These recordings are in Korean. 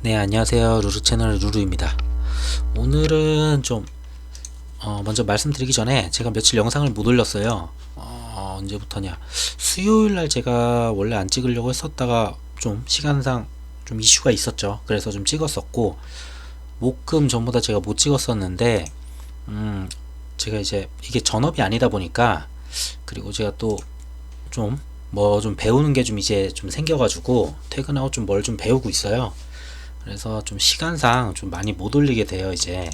네, 안녕하세요. 루루 채널 루루입니다. 오늘은 좀 먼저 말씀드리기 전에 제가 며칠 영상을 못 올렸어요. 언제부터냐? 수요일 날 제가 원래 안 찍으려고 했었다가 좀 시간상 좀 이슈가 있었죠. 그래서 좀 찍었었고, 목금 전부 다 제가 못 찍었었는데, 제가 이제 이게 전업이 아니다 보니까, 그리고 제가 또 좀 좀 배우는 게 좀 이제 좀 생겨가지고 퇴근하고 좀 뭘 좀 배우고 있어요. 그래서 좀 시간상 좀 많이 못 올리게 돼요, 이제.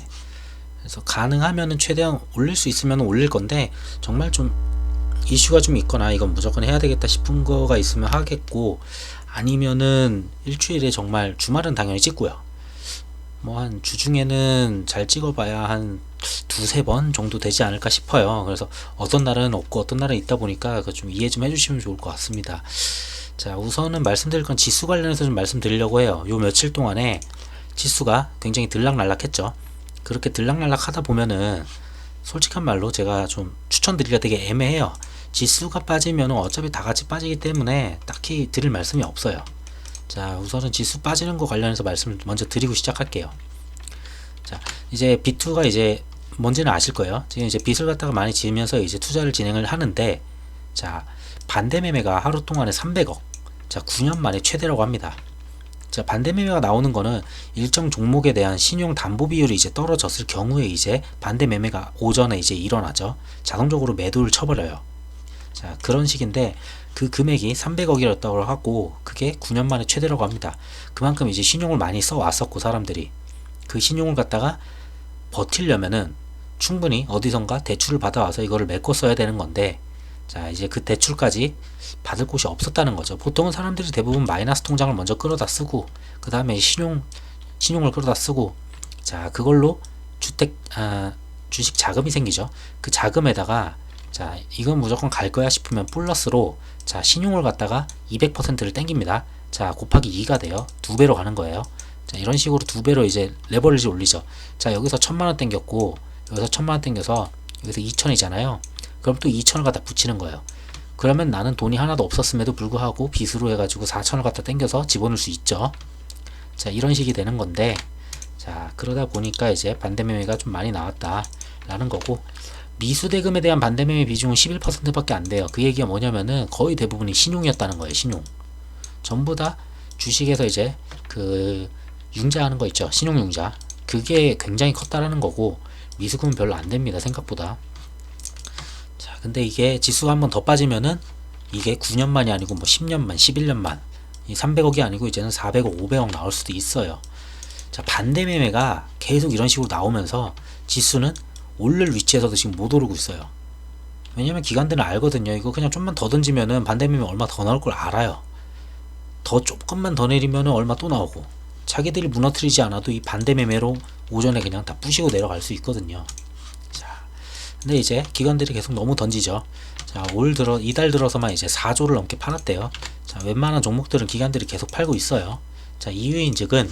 그래서 가능하면은 최대한 올릴 수 있으면 올릴 건데, 정말 좀 이슈가 좀 있거나 이건 무조건 해야 되겠다 싶은 거가 있으면 하겠고, 아니면은 일주일에 정말 주말은 당연히 찍고요. 뭐 한 주중에는 잘 찍어봐야 한 두세 번 정도 되지 않을까 싶어요. 그래서 어떤 날은 없고 어떤 날은 있다 보니까 그 좀 이해 좀 해주시면 좋을 것 같습니다. 자, 우선은 말씀드릴 건 지수 관련해서 좀 말씀드리려고 해요. 요 며칠 동안에 지수가 굉장히 들락날락했죠. 그렇게 들락날락 하다 보면은 솔직한 말로 제가 좀 추천드리기가 되게 애매해요. 지수가 빠지면 어차피 다 같이 빠지기 때문에 딱히 드릴 말씀이 없어요. 자, 우선은 지수 빠지는 거 관련해서 말씀을 먼저 드리고 시작할게요. 자, 이제 B2가 이제 뭔지는 아실 거예요. 지금 이제 빚을 갖다가 많이 지으면서 이제 투자를 진행을 하는데, 자, 반대 매매가 하루 동안에 300억. 자, 9년 만에 최대라고 합니다. 자, 반대 매매가 나오는 거는 일정 종목에 대한 신용 담보 비율이 이제 떨어졌을 경우에 이제 반대 매매가 오전에 이제 일어나죠. 자동적으로 매도를 쳐버려요. 자, 그런 식인데 그 금액이 300억이었다고 하고 그게 9년 만에 최대라고 합니다. 그만큼 이제 신용을 많이 써왔었고 사람들이 그 신용을 갖다가 버틸려면은 충분히 어디선가 대출을 받아와서 이거를 메꿔 써야 되는 건데, 자, 이제 그 대출까지 받을 곳이 없었다는 거죠. 보통은 사람들이 대부분 마이너스 통장을 먼저 끌어다 쓰고 그 다음에 신용을 끌어다 쓰고, 자, 그걸로 주식 자금이 생기죠. 그 자금에다가, 자, 이건 무조건 갈 거야 싶으면 플러스로, 자, 신용을 갖다가 200%를 땡깁니다. 자, 곱하기 2가 돼요. 두 배로 가는 거예요. 자, 이런 식으로 두 배로 이제 레버리지 올리죠. 자, 여기서 1000만원 땡겼고 여기서 1000만원 땡겨서 여기서 2000이잖아요. 그럼 또 2000을 갖다 붙이는 거예요. 그러면 나는 돈이 하나도 없었음에도 불구하고 빚으로 해가지고 4000을 갖다 땡겨서 집어넣을 수 있죠. 자, 이런 식이 되는 건데, 자, 그러다 보니까 이제 반대매매가 좀 많이 나왔다 라는 거고, 미수대금에 대한 반대매매 비중은 11%밖에 안 돼요. 그 얘기가 뭐냐면은 거의 대부분이 신용이었다는 거예요. 신용. 전부 다 주식에서 이제 그 융자하는 거 있죠. 신용융자. 그게 굉장히 컸다라는 거고, 미수금은 별로 안 됩니다. 생각보다. 자, 근데 이게 지수가 한 번 더 빠지면은 이게 9년만이 아니고 뭐 10년만, 11년만, 이 300억이 아니고 이제는 400억, 500억 나올 수도 있어요. 자, 반대 매매가 계속 이런 식으로 나오면서 지수는 오를 위치에서도 지금 못 오르고 있어요. 왜냐면 기관들은 알거든요. 이거 그냥 좀만 더 던지면은 반대 매매 얼마 더 나올 걸 알아요. 더 조금만 더 내리면은 얼마 또 나오고, 자기들이 무너뜨리지 않아도 이 반대 매매로 오전에 그냥 다 부시고 내려갈 수 있거든요. 자, 근데 이제 기관들이 계속 너무 던지죠. 자, 이달 들어서만 이제 4조를 넘게 팔았대요. 자, 웬만한 종목들은 기관들이 계속 팔고 있어요. 자, 이유인즉은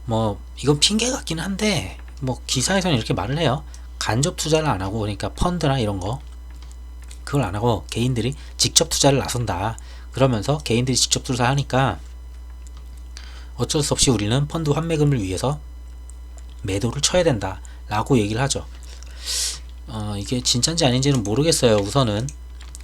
뭐 이건 핑계 같긴 한데, 뭐 기사에서는 이렇게 말을 해요. 간접 투자를 안 하고, 그러니까 펀드나 이런 거 그걸 안 하고 개인들이 직접 투자를 나선다. 그러면서 개인들이 직접 투자하니까 어쩔 수 없이 우리는 펀드 환매금을 위해서 매도를 쳐야 된다 라고 얘기를 하죠. 이게 진짜인지 아닌지는 모르겠어요. 우선은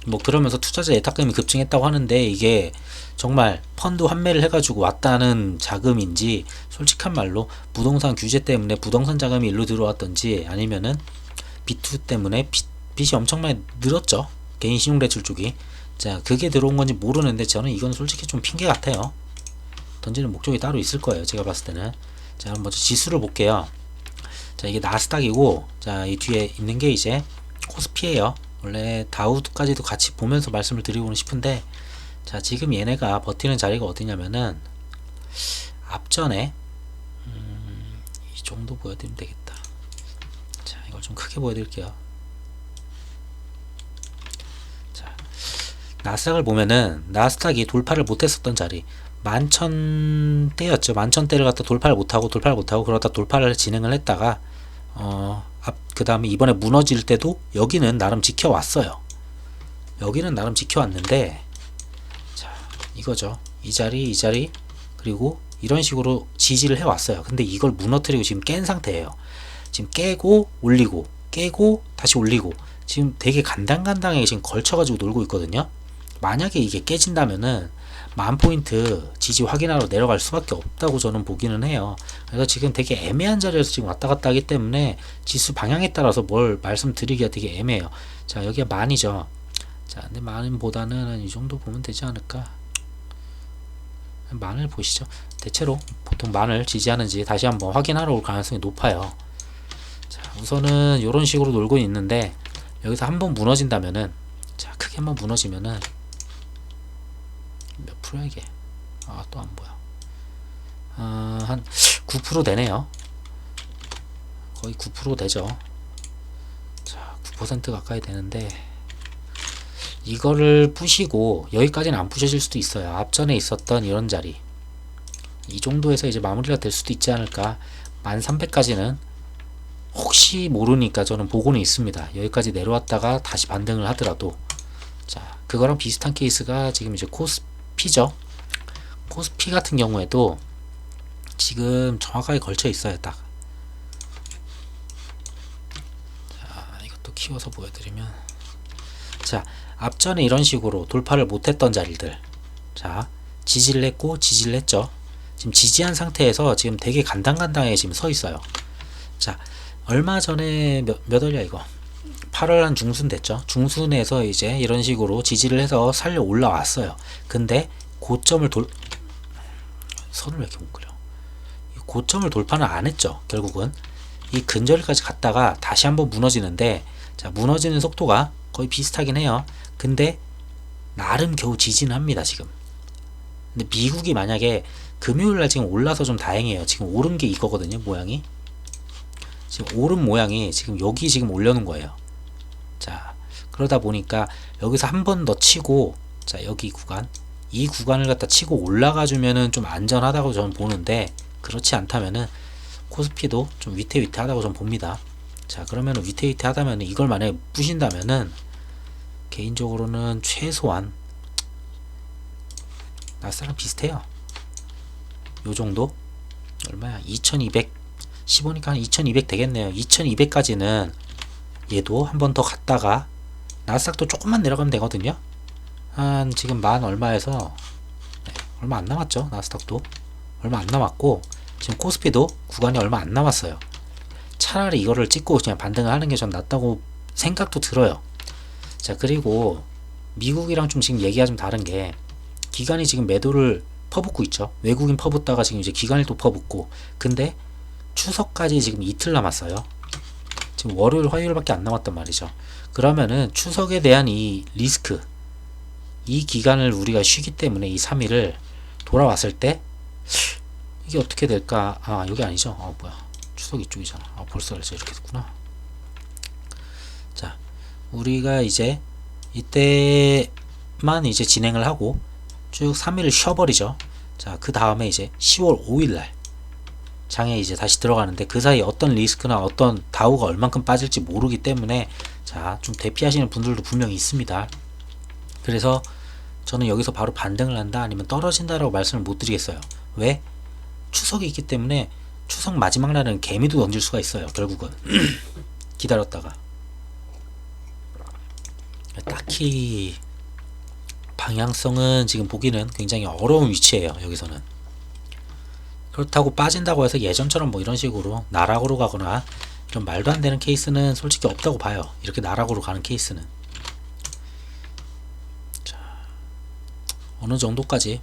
뭐 그러면서 투자자 예탁금이 급증했다고 하는데, 이게 정말 펀드 환매를 해가지고 왔다는 자금인지, 솔직한 말로 부동산 규제 때문에 부동산 자금이 일로 들어왔던지, 아니면은 B2 때문에 빚이 엄청 많이 늘었죠. 개인 신용대출 쪽이. 자, 그게 들어온 건지 모르는데 저는 이건 솔직히 좀 핑계 같아요. 던지는 목적이 따로 있을 거예요. 제가 봤을 때는. 자, 먼저 지수를 볼게요. 자, 이게 나스닥이고, 자, 이 뒤에 있는 게 이제 코스피예요. 원래 다우까지도 같이 보면서 말씀을 드리고는 싶은데, 자, 지금 얘네가 버티는 자리가 어디냐면은 앞전에 이 정도 보여드리면 되겠다. 자, 이걸 좀 크게 보여드릴게요. 자, 나스닥을 보면은 나스닥이 돌파를 못했었던 자리 11,000대였죠. 11,000대를 갖다 돌파를 못하고 그러다 돌파를 진행을 했다가 그 다음에 이번에 무너질 때도 여기는 나름 지켜왔어요. 여기는 나름 지켜왔는데, 자, 이거죠. 이 자리, 그리고 이런 식으로 지지를 해왔어요. 근데 이걸 무너뜨리고 지금 깬 상태예요. 지금 깨고 올리고 깨고 다시 올리고 지금 되게 간당간당하게 지금 걸쳐가지고 놀고 있거든요. 만약에 이게 깨진다면은 10,000포인트 지지 확인하러 내려갈 수밖에 없다고 저는 보기는 해요. 그래서 지금 되게 애매한 자리에서 지금 왔다 갔다 하기 때문에 지수 방향에 따라서 뭘 말씀드리기가 되게 애매해요. 자, 여기가 만이죠. 자, 근데 만보다는 이 정도 보면 되지 않을까. 만을 보시죠. 대체로 보통 만을 지지하는지 다시 한번 확인하러 올 가능성이 높아요. 자, 우선은 이런 식으로 놀고 있는데 여기서 한번 무너진다면은, 자, 크게 한번 무너지면은 몇 프로야 이게? 아, 또 안 보여. 한 9% 되네요. 거의 9% 되죠. 자, 9% 가까이 되는데 이거를 부시고 여기까지는 안 부셔질 수도 있어요. 앞전에 있었던 이런 자리 이 정도에서 이제 마무리가 될 수도 있지 않을까. 1300까지는 혹시 모르니까 저는 보고는 있습니다. 여기까지 내려왔다가 다시 반등을 하더라도. 자, 그거랑 비슷한 케이스가 지금 이제 코스피죠. 코스피 같은 경우에도 지금 정확하게 걸쳐 있어요. 딱. 자, 이것도 키워서 보여드리면, 자, 앞전에 이런 식으로 돌파를 못했던 자리들, 자, 지지를 했고 지지를 했죠. 지금 지지한 상태에서 지금 되게 간당간당하게 지금 서 있어요. 자, 얼마 전에 몇 월이야 이거? 8월 한 중순 됐죠. 중순에서 이제 이런 식으로 지지를 해서 살려 올라왔어요. 근데 고점을 선을 왜 이렇게 못 그려? 고점을 돌파는 안 했죠. 결국은 이 근저리까지 갔다가 다시 한번 무너지는데, 자, 무너지는 속도가 거의 비슷하긴 해요. 근데 나름 겨우 지지는 합니다 지금. 근데 미국이 만약에 금요일날 지금 올라서 좀 다행이에요. 지금 오른 게 이거거든요. 모양이 지금 오른 모양이 지금 여기 지금 올려놓은 거예요. 자, 그러다 보니까 여기서 한 번 더 치고, 자, 여기 구간, 이 구간을 갖다 치고 올라가 주면은 좀 안전하다고 저는 보는데, 그렇지 않다면은 코스피도 좀 위태위태하다고 저는 봅니다. 자, 그러면은 위태위태하다면은 이걸 만약에 부신다면은 개인적으로는 최소한 나스닥랑 비슷해요. 요 정도? 얼마야? 2200 15니까 한 2200 되겠네요. 2200까지는 얘도 한 번 더 갔다가 나스닥도 조금만 내려가면 되거든요. 한 지금 만 얼마에서, 네, 얼마 안 남았죠. 나스닥도 얼마 안 남았고 지금 코스피도 구간이 얼마 안 남았어요. 차라리 이거를 찍고 그냥 반등을 하는 게 전 낫다고 생각도 들어요. 자, 그리고 미국이랑 좀 지금 얘기가 좀 다른 게, 기관이 지금 매도를 퍼붓고 있죠. 외국인 퍼붓다가 지금 이제 기관이 또 퍼붓고, 근데 추석까지 지금 이틀 남았어요. 지금 월요일 화요일밖에 안 남았단 말이죠. 그러면은 추석에 대한 이 리스크, 이 기간을 우리가 쉬기 때문에 이 3일을 돌아왔을 때 이게 어떻게 될까. 아, 여기 아니죠. 아, 뭐야, 추석 이쪽이잖아. 아, 벌써 이렇게 됐구나. 자, 우리가 이제 이때만 이제 진행을 하고 쭉 3일을 쉬어버리죠. 자, 그 다음에 이제 10월 5일날 장에 이제 다시 들어가는데, 그 사이 어떤 리스크나 어떤 다우가 얼만큼 빠질지 모르기 때문에, 자, 좀 대피하시는 분들도 분명히 있습니다. 그래서 저는 여기서 바로 반등을 한다 아니면 떨어진다라고 말씀을 못 드리겠어요. 왜? 추석이 있기 때문에 추석 마지막 날은 개미도 던질 수가 있어요. 결국은 기다렸다가 딱히 방향성은 지금 보기는 굉장히 어려운 위치예요. 여기서는. 그렇다고 빠진다고 해서 예전처럼 뭐 이런 식으로 나락으로 가거나 이런 말도 안 되는 케이스는 솔직히 없다고 봐요. 이렇게 나락으로 가는 케이스는. 자, 어느 정도까지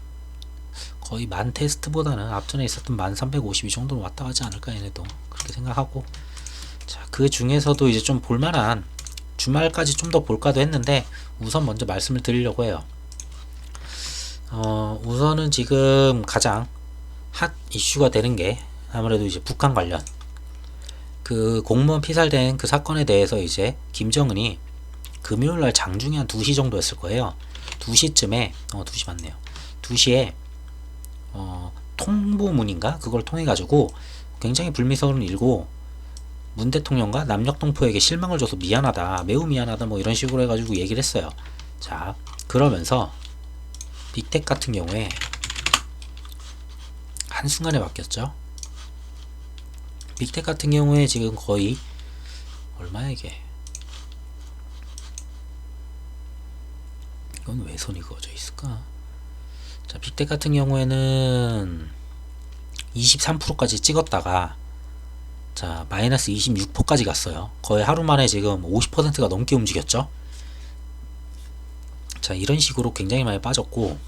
거의 만 테스트보다는 앞전에 있었던 1352 정도는 왔다 가지 않을까 얘네도 그렇게 생각하고, 자, 그 중에서도 이제 좀 볼만한 주말까지 좀 더 볼까도 했는데 우선 먼저 말씀을 드리려고 해요. 우선은 지금 가장 핫 이슈가 되는 게 아무래도 이제 북한 관련 그 공무원 피살된 그 사건에 대해서 이제 김정은이 금요일날 장중에 한 2시 정도였을 거예요. 2시쯤에 2시 맞네요. 2시에 통보문인가 그걸 통해 가지고 굉장히 불미스러운 일고, 문 대통령과 남녘동포에게 실망을 줘서 미안하다, 매우 미안하다, 뭐 이런 식으로 해가지고 얘기를 했어요. 자, 그러면서 빅텍 같은 경우에 한순간에 바뀌었죠. 빅텍 같은 경우에 지금 거의 얼마야 이게? 이건 왜 손이 그어져 있을까? 자, 빅텍 같은 경우에는 23%까지 찍었다가 자 마이너스 26%까지 갔어요. 거의 하루 만에 지금 50%가 넘게 움직였죠. 자, 이런 식으로 굉장히 많이 빠졌고,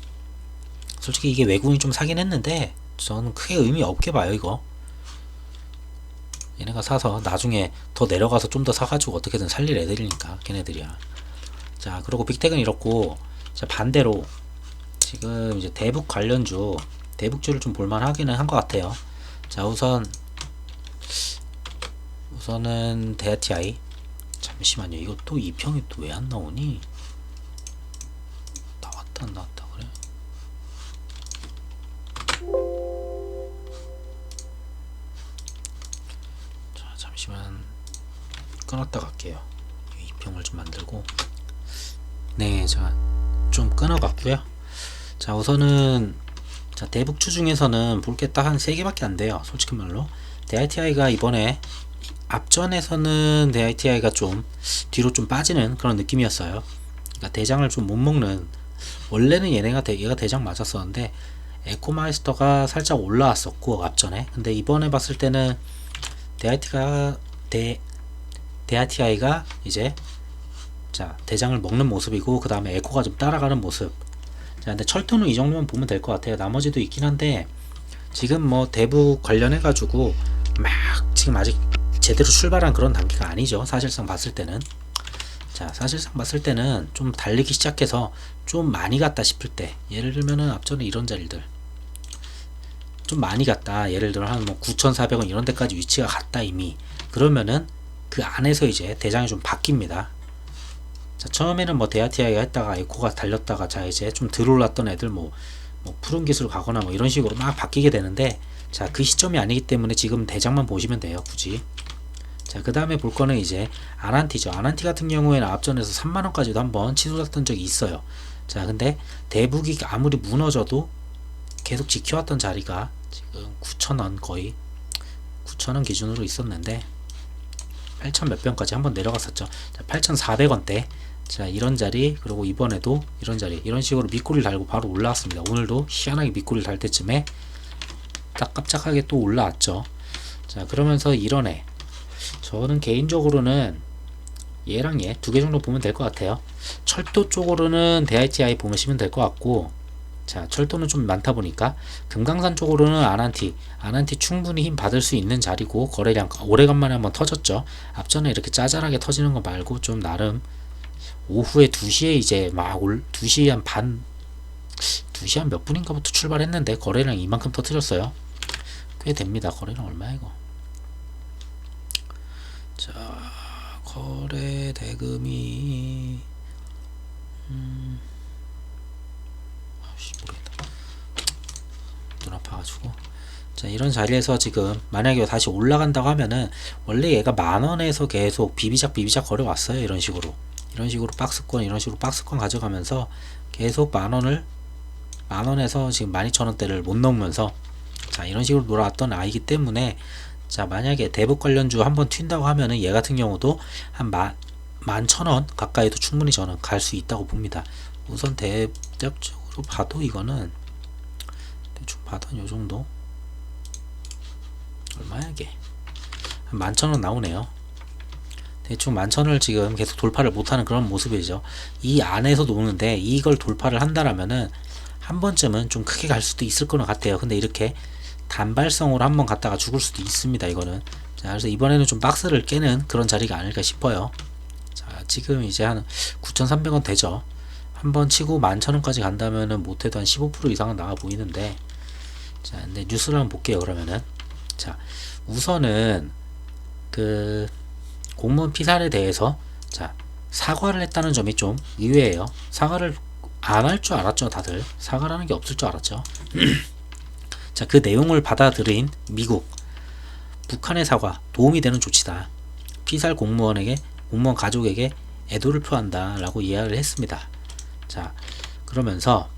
솔직히 이게 외국인이 좀 사긴 했는데 저는 크게 의미 없게 봐요. 이거 얘네가 사서 나중에 더 내려가서 좀 더 사가지고 어떻게든 살릴 애들이니까 걔네들이야. 자, 그리고 빅텍은 이렇고, 자 반대로 지금 이제 대북 관련주, 대북주를 좀 볼만하기는 한 것 같아요. 자, 우선은 대아티아이. 잠시만요, 이거 또 2평이 또 왜 안 나오니? 나왔다 안 나왔다 그래? 자, 잠시만 끊었다 갈게요. 2평을 좀 만들고. 네, 자 좀 끊어갔고요. 자, 우선은 자 대북주 중에서는 볼 게 딱 한 3개밖에 안 돼요. 솔직히 말로 DITI가 이번에 앞전에서는 DITI가 좀 뒤로 좀 빠지는 그런 느낌이었어요. 그러니까 대장을 좀 못 먹는, 원래는 얘가 대장 맞았었는데 에코마이스터가 살짝 올라왔었고 앞전에. 근데 이번에 봤을 때는 DITI가 이제 자 대장을 먹는 모습이고, 그 다음에 에코가 좀 따라가는 모습. 자, 근데 철도는 이 정도만 보면 될 것 같아요. 나머지도 있긴 한데 지금 뭐 대북 관련해 가지고 막 지금 아직 제대로 출발한 그런 단계가 아니죠. 사실상 봤을 때는. 자, 사실상 봤을 때는 좀 달리기 시작해서 좀 많이 갔다 싶을 때, 예를 들면은 앞전에 이런 자리들 좀 많이 갔다, 예를 들어 한 뭐 9,400원 이런 데까지 위치가 갔다 이미. 그러면은 그 안에서 이제 대장이 좀 바뀝니다. 자, 처음에는 뭐 데아티아이가 했다가 에코가 달렸다가, 자 이제 좀 들어올랐던 애들 뭐 푸른 기술 가거나 뭐 이런 식으로 막 바뀌게 되는데, 자 그 시점이 아니기 때문에 지금 대장만 보시면 돼요, 굳이. 자, 그 다음에 볼 거는 이제 아난티죠. 아난티 같은 경우에는 앞전에서 3만원까지도 한번 치솟았던 적이 있어요. 자, 근데 대북이 아무리 무너져도 계속 지켜왔던 자리가 지금 9,000원, 거의 9,000원 기준으로 있었는데 8,000 몇 변까지 한번 내려갔었죠. 자, 8,400원대. 자, 이런 자리, 그리고 이번에도 이런 자리, 이런 식으로 밑꼬리를 달고 바로 올라왔습니다. 오늘도 희한하게 밑꼬리를 달 때쯤에 딱 깜짝하게 또 올라왔죠. 자, 그러면서 이런 애, 저는 개인적으로는 얘랑 얘 두 개 정도 보면 될 것 같아요. 철도 쪽으로는 DITI 보시면 될 것 같고, 자 철도는 좀 많다 보니까 금강산 쪽으로는 아난티 충분히 힘 받을 수 있는 자리고, 거래량 오래간만에 한번 터졌죠. 앞전에 이렇게 짜잘하게 터지는 거 말고 좀 나름 오후에 2시에 이제 막 2시 한 반, 2시 한 몇 분인가부터 출발했는데 거래량 이만큼 터뜨렸어요. 꽤 됩니다. 거래량 얼마야 이거? 자, 거래 대금이 모르겠다. 눈 아파가지고. 자, 이런 자리에서 지금 만약에 다시 올라간다고 하면은 원래 얘가 만원에서 계속 비비작 거려왔어요. 이런 식으로 박스권, 이런 식으로 박스권 가져가면서 계속 만원에서 지금 12,000원대를 못 넘으면서, 자 이런 식으로 놀아왔던 아이기 때문에, 자 만약에 대북 관련주 한번 튄다고 하면은 얘 같은 경우도 한 11,000원 가까이도 충분히 저는 갈 수 있다고 봅니다. 우선 대략적으로 봐도 이거는 대충 봐도 한 요정도, 얼마야 이게? 한 11,000원 나오네요. 대충 11,000원을 지금 계속 돌파를 못하는 그런 모습이죠. 이 안에서 노는데 이걸 돌파를 한다라면은 한 번쯤은 좀 크게 갈 수도 있을 것 같아요. 근데 이렇게 단발성으로 한번 갔다가 죽을 수도 있습니다, 이거는. 자, 그래서 이번에는 좀 박스를 깨는 그런 자리가 아닐까 싶어요. 자, 지금 이제 한 9,300원 되죠. 한번 치고 11,000원까지 간다면은 못해도 한 15% 이상은 나와 보이는데, 자, 근데 뉴스를 한번 볼게요, 그러면은. 자, 우선은 그 공무원 피살에 대해서 자 사과를 했다는 점이 좀 의외예요. 사과를 안 할 줄 알았죠, 다들. 사과라는 게 없을 줄 알았죠. 자, 그 내용을 받아들인 미국, 북한의 사과 도움이 되는 조치다. 피살 공무원 가족에게 애도를 표한다 라고 이야기를 했습니다. 자, 그러면서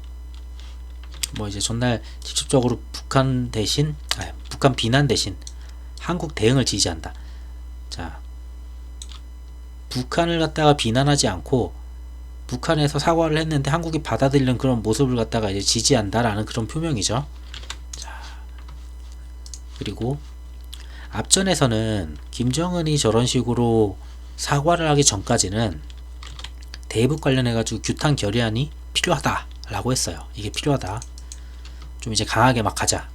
뭐 이제 전날 직접적으로 북한 비난 대신 한국 대응을 지지한다. 자, 북한을 갖다가 비난하지 않고 북한에서 사과를 했는데 한국이 받아들이는 그런 모습을 갖다가 이제 지지한다라는 그런 표명이죠. 자, 그리고 앞전에서는 김정은이 저런 식으로 사과를 하기 전까지는 대북 관련해가지고 규탄 결의안이 필요하다라고 했어요. 이게 필요하다. 좀 이제 강하게 막 가자.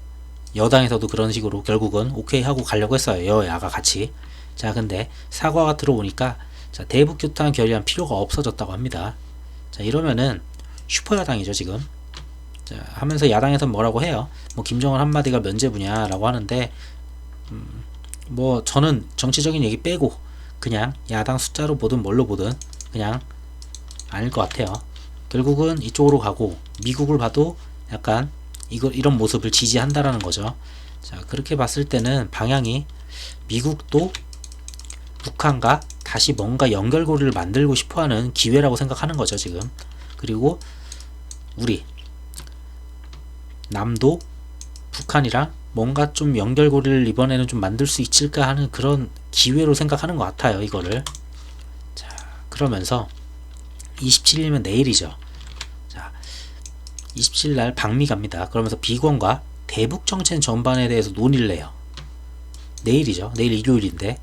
여당에서도 그런 식으로 결국은 오케이 하고 가려고 했어요. 여야가 같이. 자, 근데 사과가 들어오니까 자, 대북 규탄 결의안 필요가 없어졌다고 합니다. 자, 이러면은 슈퍼야당이죠 지금. 자, 하면서 야당에서 뭐라고 해요. 뭐 김정은 한마디가 면죄부냐라고 하는데 뭐 저는 정치적인 얘기 빼고 그냥 야당 숫자로 보든 뭘로 보든 그냥 아닐 것 같아요. 결국은 이쪽으로 가고 미국을 봐도 약간 이런 모습을 지지한다라는 거죠. 자, 그렇게 봤을 때는 방향이 미국도 북한과 다시 뭔가 연결고리를 만들고 싶어하는 기회라고 생각하는 거죠 지금. 그리고 우리 남도 북한이랑 뭔가 좀 연결고리를 이번에는 좀 만들 수 있을까 하는 그런 기회로 생각하는 것 같아요 이거를. 자, 그러면서 27일이면 내일이죠. 자, 27일 날 방미 갑니다. 그러면서 비건과 대북 정책 전반에 대해서 논의를 해요. 내일이죠. 내일 일요일인데.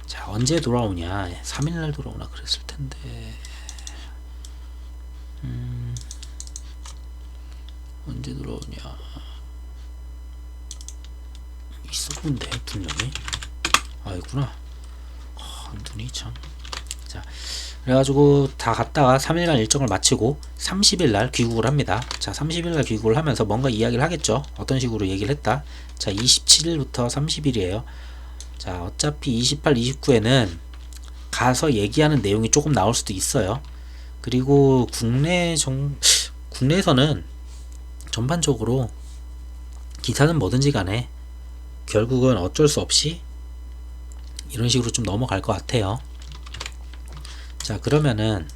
자, 언제 돌아오냐. 3일날 돌아오나 그랬을 텐데. 언제 돌아오냐. 있었는데, 분명히. 아, 있구나. 눈이 참. 자, 그래가지고 다 갔다가 3일간 일정을 마치고 30일날 귀국을 합니다. 자, 30일날 귀국을 하면서 뭔가 이야기를 하겠죠. 어떤 식으로 얘기를 했다. 자, 27일부터 30일이에요. 자, 어차피 28, 29에는 가서 얘기하는 내용이 조금 나올 수도 있어요. 그리고 국내에서는 전반적으로 기사는 뭐든지 간에 결국은 어쩔 수 없이 이런 식으로 좀 넘어갈 것 같아요. 자, 그러면은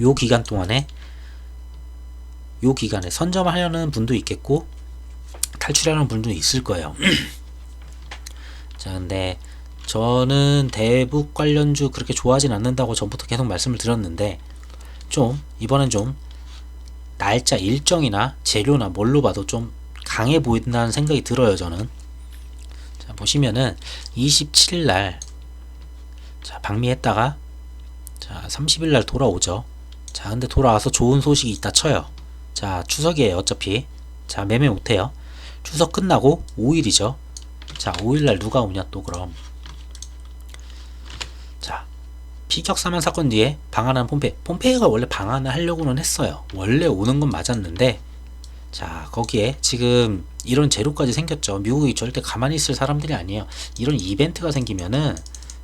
요 기간에 선점하려는 분도 있겠고 탈출하려는 분도 있을 거예요. 자, 근데 저는 대북 관련주 그렇게 좋아하진 않는다고 전부터 계속 말씀을 드렸는데 좀 이번엔 좀 날짜 일정이나 재료나 뭘로 봐도 좀 강해 보인다는 생각이 들어요 저는. 자, 보시면은 27일날 자, 방미했다가 자, 30일날 돌아오죠. 자, 근데 돌아와서 좋은 소식이 있다 쳐요. 자, 추석이에요 어차피. 자, 매매 못해요. 추석 끝나고 5일이죠. 자, 5일날 누가 오냐 또 그럼. 자, 피격사만 사건 뒤에 방한한 폼페이오가 원래 방한을 하려고는 했어요. 원래 오는 건 맞았는데 자, 거기에 지금 이런 재료까지 생겼죠. 미국이 절대 가만히 있을 사람들이 아니에요. 이런 이벤트가 생기면은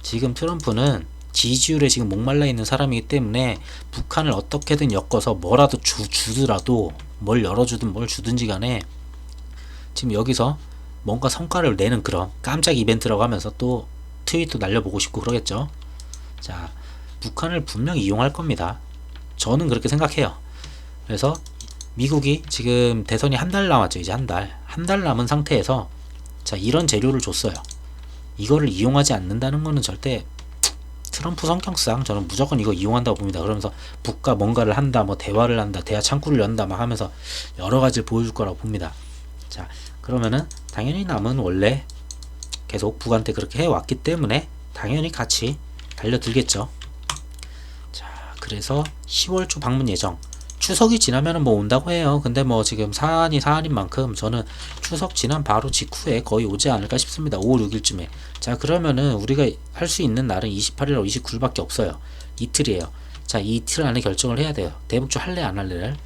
지금 트럼프는 지지율에 지금 목말라 있는 사람이기 때문에 북한을 어떻게든 엮어서 뭐라도 주더라도 뭘 열어주든 뭘 주든지 간에 지금 여기서 뭔가 성과를 내는 그런 깜짝 이벤트라고 하면서 또 트윗도 날려보고 싶고 그러겠죠. 자, 북한을 분명히 이용할 겁니다. 저는 그렇게 생각해요. 그래서 미국이 지금 대선이 한 달 남았죠. 이제 한 달 남은 상태에서 자, 이런 재료를 줬어요. 이거를 이용하지 않는다는 거는 절대 트럼프 성격상 저는 무조건 이거 이용한다고 봅니다. 그러면서 북과 뭔가를 한다, 뭐 대화를 한다, 대화 창구를 연다 막 하면서 여러 가지를 보여줄 거라고 봅니다. 자, 그러면은 당연히 남은 원래 계속 북한테 그렇게 해왔기 때문에 당연히 같이 달려들겠죠. 자, 그래서 10월 초 방문 예정. 추석이 지나면은 뭐 온다고 해요. 근데 뭐 지금 사안인 만큼 저는 추석 지난 바로 직후에 거의 오지 않을까 싶습니다. 5, 6일쯤에. 자, 그러면은 우리가 할 수 있는 날은 28일하고 29일밖에 없어요. 이틀이에요. 자, 이 이틀 안에 결정을 해야 돼요. 대북주 할래 안 할래를.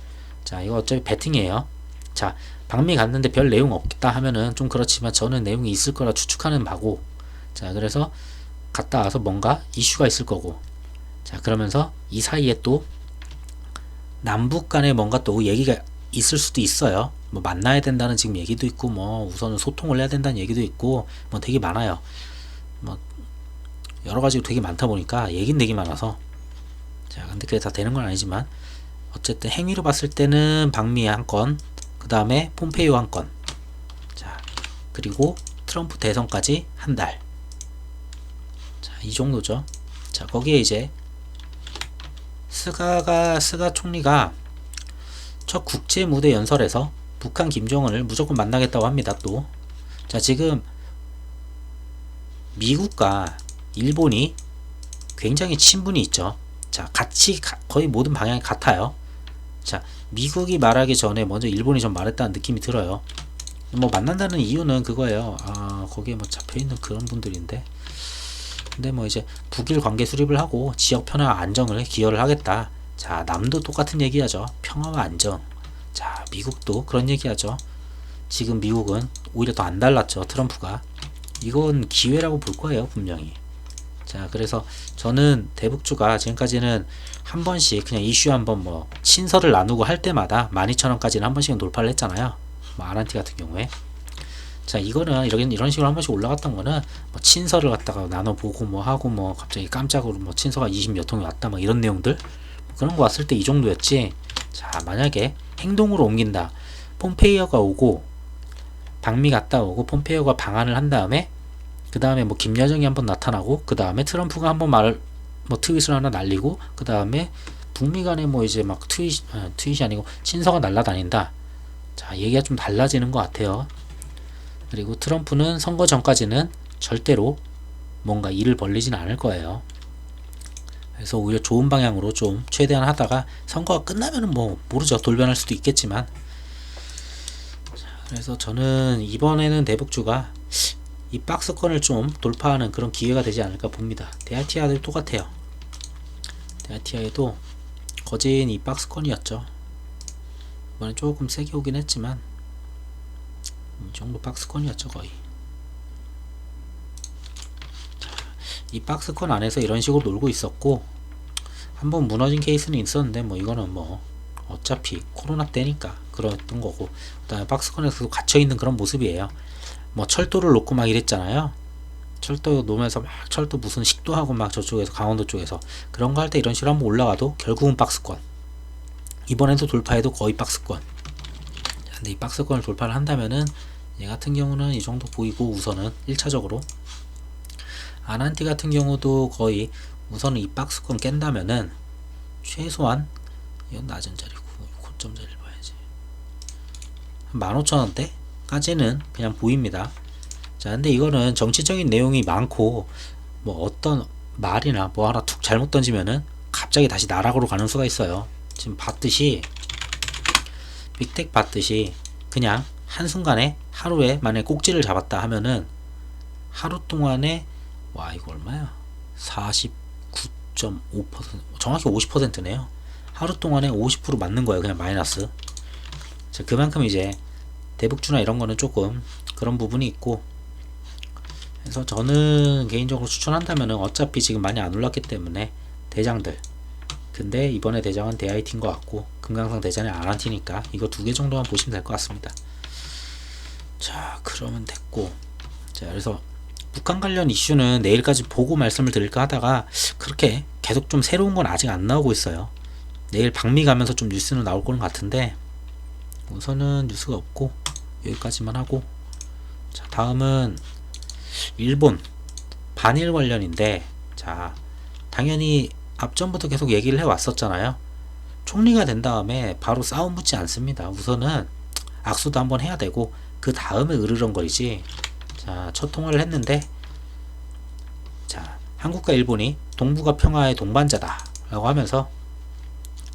자, 이거 어차피 배팅이에요. 자, 방미 갔는데 별 내용 없겠다 하면은 좀 그렇지만 저는 내용이 있을 거라 추측하는 바고. 자, 그래서 갔다 와서 뭔가 이슈가 있을 거고. 자, 그러면서 이 사이에 또 남북 간에 뭔가 또 얘기가 있을 수도 있어요. 뭐 만나야 된다는 지금 얘기도 있고, 뭐 우선은 소통을 해야 된다는 얘기도 있고, 뭐 되게 많아요. 뭐 여러 가지로 되게 많다 보니까 얘긴 되게 많아서. 자, 근데 그게 다 되는 건 아니지만 어쨌든 행위로 봤을 때는 방미 한 건, 그 다음에 폼페이오 한 건. 자, 그리고 트럼프 대선까지 한 달. 자, 이 정도죠. 자, 거기에 이제 스가 총리가 첫 국제 무대 연설에서 북한 김정은을 무조건 만나겠다고 합니다. 또, 자, 지금 미국과 일본이 굉장히 친분이 있죠. 자, 같이 거의 모든 방향이 같아요. 자, 미국이 말하기 전에 먼저 일본이 좀 말했다는 느낌이 들어요. 뭐 만난다는 이유는 그거예요. 아, 거기에 뭐 잡혀있는 그런 분들인데, 근데 뭐 이제 북일 관계 수립을 하고 지역 평화와 안정을 기여를 하겠다. 자, 남도 똑같은 얘기하죠. 평화와 안정. 자, 미국도 그런 얘기하죠. 지금 미국은 오히려 더 안 달랐죠. 트럼프가. 이건 기회라고 볼 거예요, 분명히. 자, 그래서 저는 대북주가 지금까지는 한 번씩 그냥 이슈 한번 뭐 친서를 나누고 할 때마다 12,000원까지는 한 번씩은 돌파를 했잖아요. 뭐 아란티 같은 경우에. 자, 이거는 이런 식으로 한 번씩 올라갔던 거는 뭐 친서를 갖다가 나눠보고 뭐 하고 뭐 갑자기 깜짝으로 뭐 친서가 20몇 통이 왔다 막 이런 내용들, 뭐 그런 거 왔을 때 이 정도였지. 자, 만약에 행동으로 옮긴다. 폼페이오가 오고 방미 갔다 오고 폼페이오가 방한을 한 다음에 그 다음에 뭐 김여정이 한번 나타나고 그 다음에 트럼프가 한번 뭐 트윗을 하나 날리고 그 다음에 북미 간에 뭐 이제 막 트윗이 아니고 친서가 날라다닌다. 자, 얘기가 좀 달라지는 것 같아요. 그리고 트럼프는 선거 전까지는 절대로 뭔가 일을 벌리진 않을 거예요. 그래서 오히려 좋은 방향으로 좀 최대한 하다가 선거가 끝나면은 뭐 모르죠. 돌변할 수도 있겠지만. 자, 그래서 저는 이번에는 대북주가 이 박스권을 좀 돌파하는 그런 기회가 되지 않을까 봅니다. 대아티아도 똑같아요. 대아티아에도 거진 이 박스권이었죠. 이번에 조금 세게 오긴 했지만 이 정도 박스권이었죠, 거의. 자, 이 박스권 안에서 이런 식으로 놀고 있었고, 한번 무너진 케이스는 있었는데 뭐 이거는 뭐 어차피 코로나 때니까 그랬던 거고, 그 다음에 박스권에서도 갇혀있는 그런 모습이에요. 뭐 철도를 놓고 막 이랬잖아요. 철도 놓으면서 막 철도 무슨 식도하고 막 저쪽에서 강원도 쪽에서 그런 거 할 때 이런 식으로 한번 올라가도 결국은 박스권. 이번에도 돌파해도 거의 박스권. 근데 이 박스권을 돌파를 한다면은 얘 같은 경우는 이 정도 보이고, 우선은 1차적으로 아난티 같은 경우도 거의 우선은 이 박스권 깬다면은 최소한 이건 낮은 자리고 고점 자리를 봐야지. 15,000원대 까지는 그냥 보입니다. 자, 근데 이거는 정치적인 내용이 많고 뭐 어떤 말이나 뭐 하나 툭 잘못 던지면은 갑자기 다시 나락으로 가는 수가 있어요. 지금 봤듯이 빅텍 봤듯이 그냥 한순간에 하루에 만약에 꼭지를 잡았다 하면은 하루 동안에 와, 이거 얼마야? 49.5% 정확히 50%네요. 하루 동안에 50% 맞는 거예요. 그냥 마이너스. 자, 그만큼 이제 대북주나 이런 거는 조금 그런 부분이 있고, 그래서 저는 개인적으로 추천한다면은 어차피 지금 많이 안 올랐기 때문에 대장들, 근데 이번에 대장은 대아이티인 것 같고 금강산 대장이 아란티니까 이거 두 개 정도만 보시면 될 것 같습니다. 자, 그러면 됐고, 자, 그래서 북한 관련 이슈는 내일까지 보고 말씀을 드릴까 하다가 그렇게 계속 좀 새로운 건 아직 안 나오고 있어요. 내일 방미 가면서 좀 뉴스는 나올 거는 같은데 우선은 뉴스가 없고 여기까지만 하고, 자, 다음은 일본 반일 관련인데, 자, 당연히 앞전부터 계속 얘기를 해 왔었잖아요. 총리가 된 다음에 바로 싸움 붙지 않습니다. 우선은 악수도 한번 해야 되고 그 다음에 으르렁거리지. 자, 첫 통화를 했는데, 자, 한국과 일본이 동북아 평화의 동반자다 라고 하면서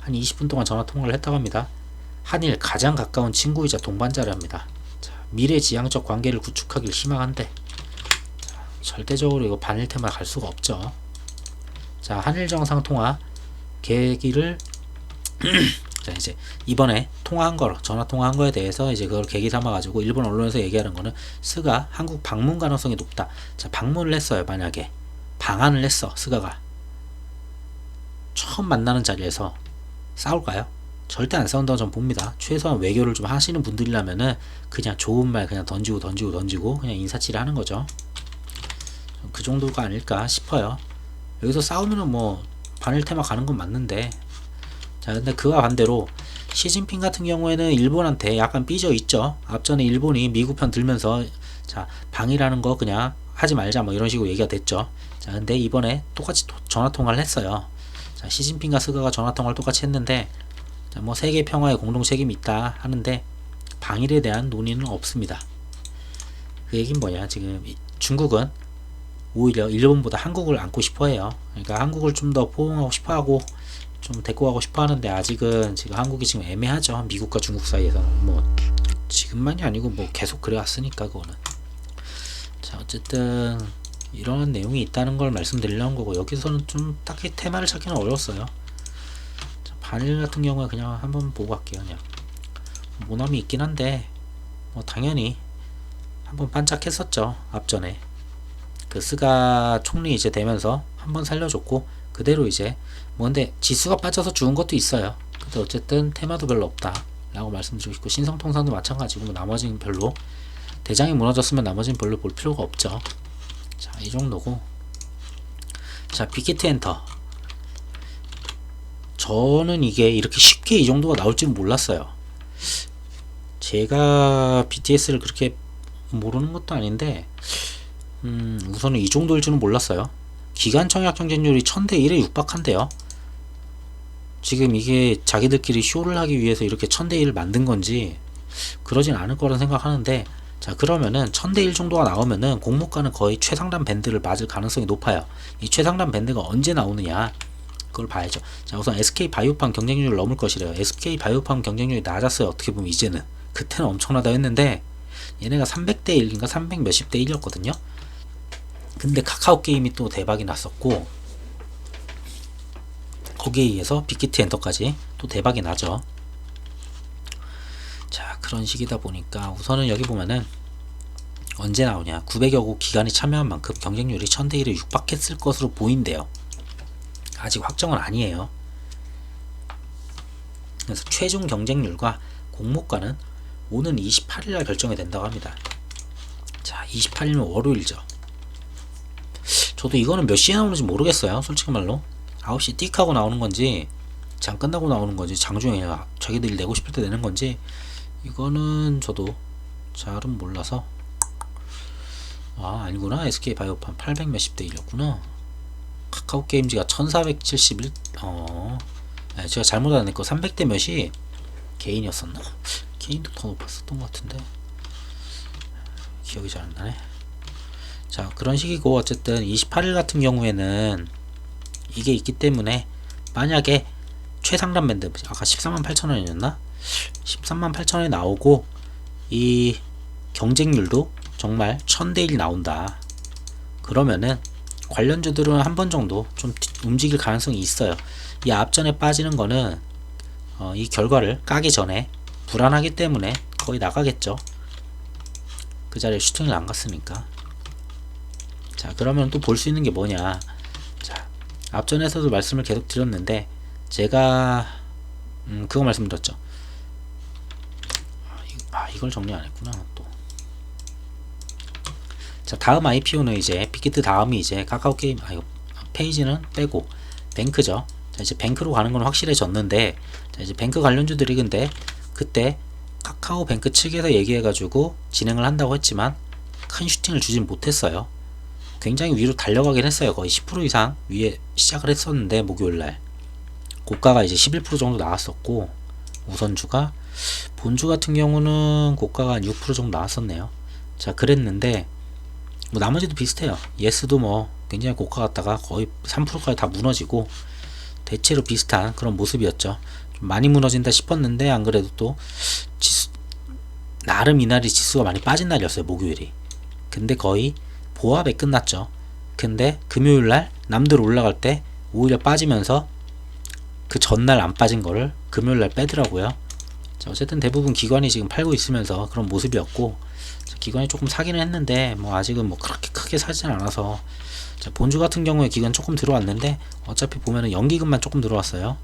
한 20분 동안 전화 통화를 했다고 합니다. 한일 가장 가까운 친구이자 동반자랍니다. 자, 미래지향적 관계를 구축하길 희망한데, 자, 절대적으로 이거 반일 테마 갈 수가 없죠. 자, 한일 정상통화 계기를 자, 이제 이번에 통화한 거, 전화 통화한 거에 대해서 이제 그걸 계기 삼아 가지고 일본 언론에서 얘기하는 거는 스가 한국 방문 가능성이 높다. 자, 방문을 했어요. 만약에 방한을 했어, 스가가 처음 만나는 자리에서 싸울까요? 절대 안 싸운다고 저는 봅니다. 최소한 외교를 좀 하시는 분들이라면은 그냥 좋은 말 그냥 던지고 그냥 인사치레 하는 거죠. 그 정도가 아닐까 싶어요. 여기서 싸우면은 뭐 반일 테마 가는 건 맞는데, 자, 근데 그와 반대로 시진핑 같은 경우에는 일본한테 약간 삐져 있죠. 앞전에 일본이 미국 편 들면서 자, 방위라는 거 그냥 하지 말자 뭐 이런 식으로 얘기가 됐죠. 자, 근데 이번에 똑같이 전화 통화를 했어요. 자, 시진핑과 스가가 전화 통화를 똑같이 했는데 자, 뭐 세계 평화에 공동 책임이 있다 하는데 방일에 대한 논의는 없습니다. 그 얘기는 뭐냐? 지금 중국은 오히려 일본보다 한국을 안고 싶어해요. 그러니까 한국을 좀 더 포용하고 싶어하고 좀 데리고 가고 싶어하는데 아직은 지금 한국이 지금 애매하죠. 미국과 중국 사이에서 뭐 지금만이 아니고 뭐 계속 그래왔으니까 그거는. 자, 어쨌든 이런 내용이 있다는 걸 말씀드리려는 거고 여기서는 좀 딱히 테마를 찾기는 어려웠어요. 자, 반일 같은 경우에 그냥 한번 보고 갈게요. 그냥 모남이 있긴 한데 뭐 당연히 한번 반짝했었죠. 앞전에 그 스가 총리 이제 되면서 한번 살려줬고 그대로 이제 뭐 근데 지수가 빠져서 죽은 것도 있어요. 근데 어쨌든 테마도 별로 없다 라고 말씀드리고 싶고 신성통상도 마찬가지고 뭐 나머지는 별로 대장이 무너졌으면 나머지는 별로 볼 필요가 없죠. 자, 이 정도고. 자, 빅히트 엔터. 저는 이게 이렇게 쉽게 이 정도가 나올 줄은 몰랐어요. 제가 BTS를 그렇게 모르는 것도 아닌데 우선은 이 정도일 줄은 몰랐어요. 기간 청약 경쟁률이 1000대1에 육박한대요. 지금 이게 자기들끼리 쇼를 하기 위해서 이렇게 1000대1을 만든 건지 그러진 않을 거란 생각하는데 자, 그러면은 1000대1 정도가 나오면은 공모가는 거의 최상단 밴드를 맞을 가능성이 높아요. 이 최상단 밴드가 언제 나오느냐 그걸 봐야죠. 자, 우선 SK 바이오팜 경쟁률을 넘을 것이래요. SK 바이오팜 경쟁률이 낮았어요. 어떻게 보면 이제는. 그때는 엄청나다 했는데 얘네가 300대1인가 300 몇십 대 1이었거든요. 근데 카카오 게임이 또 대박이 났었고 거기에 의해서 빅히트 엔터까지 또 대박이 나죠. 자, 그런 식이다 보니까 우선은 여기 보면은 언제 나오냐 900여 곳 기관이 참여한 만큼 경쟁률이 1000대1에 육박했을 것으로 보인대요. 아직 확정은 아니에요. 그래서 최종 경쟁률과 공모가는 오는 28일날 결정이 된다고 합니다. 자, 28일은 월요일이죠. 저도 이거는 몇 시에 나오는지 모르겠어요. 솔직히 말로 9시 띡 하고 나오는 건지 장 끝나고 나오는 건지 장중에 자기들이 내고 싶을 때 내는 건지 이거는 저도 잘은 몰라서 아니구나. SK 바이오팜 800 몇십 대 1이었구나. 카카오 게임즈가 1471 네, 제가 잘못 알아냈고 300대 몇이 개인이었었나? 개인도 더 높았었던 것 같은데 기억이 잘 안 나네. 자, 그런 식이고 어쨌든 28일 같은 경우에는 이게 있기 때문에 만약에 최상단 밴드 아까 138,000원이었나? 138,000원이 나오고 이 경쟁률도 정말 1000대1 나온다. 그러면은 관련주들은 한 번 정도 좀 움직일 가능성이 있어요. 이 앞전에 빠지는 거는 이 결과를 까기 전에 불안하기 때문에 거의 나가겠죠. 그 자리에 슈팅을 안 갔으니까. 자, 그러면 또 볼 수 있는 게 뭐냐. 자, 앞전에서도 말씀을 계속 드렸는데 제가 그거 말씀드렸죠. 이걸 정리 안 했구나 또. 자, 다음 IPO는 이제 빅히트 다음이 이제 카카오 게임 페이지는 빼고 뱅크죠. 자, 이제 뱅크로 가는 건 확실해졌는데 자, 이제 뱅크 관련주들이 근데 그때 카카오 뱅크 측에서 얘기해가지고 진행을 한다고 했지만 큰 슈팅을 주진 못했어요. 굉장히 위로 달려가긴 했어요. 거의 10% 이상 위에 시작을 했었는데 목요일날 고가가 이제 11% 정도 나왔었고 우선주가 본주 같은 경우는 고가가 한 6% 정도 나왔었네요. 자, 그랬는데 뭐 나머지도 비슷해요. 예스도 뭐 굉장히 고가 갔다가 거의 3%까지 다 무너지고 대체로 비슷한 그런 모습이었죠. 좀 많이 무너진다 싶었는데 안 그래도 또 지수, 나름 이날이 지수가 많이 빠진 날이었어요. 목요일이. 근데 거의 보합에 끝났죠. 근데 금요일날 남들 올라갈 때 오히려 빠지면서 그 전날 안 빠진 거를 금요일날 빼더라고요. 자, 어쨌든 대부분 기관이 지금 팔고 있으면서 그런 모습이었고 자, 기관이 조금 사기는 했는데 뭐 아직은 뭐 그렇게 크게 사진 않아서 자, 본주 같은 경우에 기관 조금 들어왔는데 어차피 보면은 연기금만 조금 들어왔어요.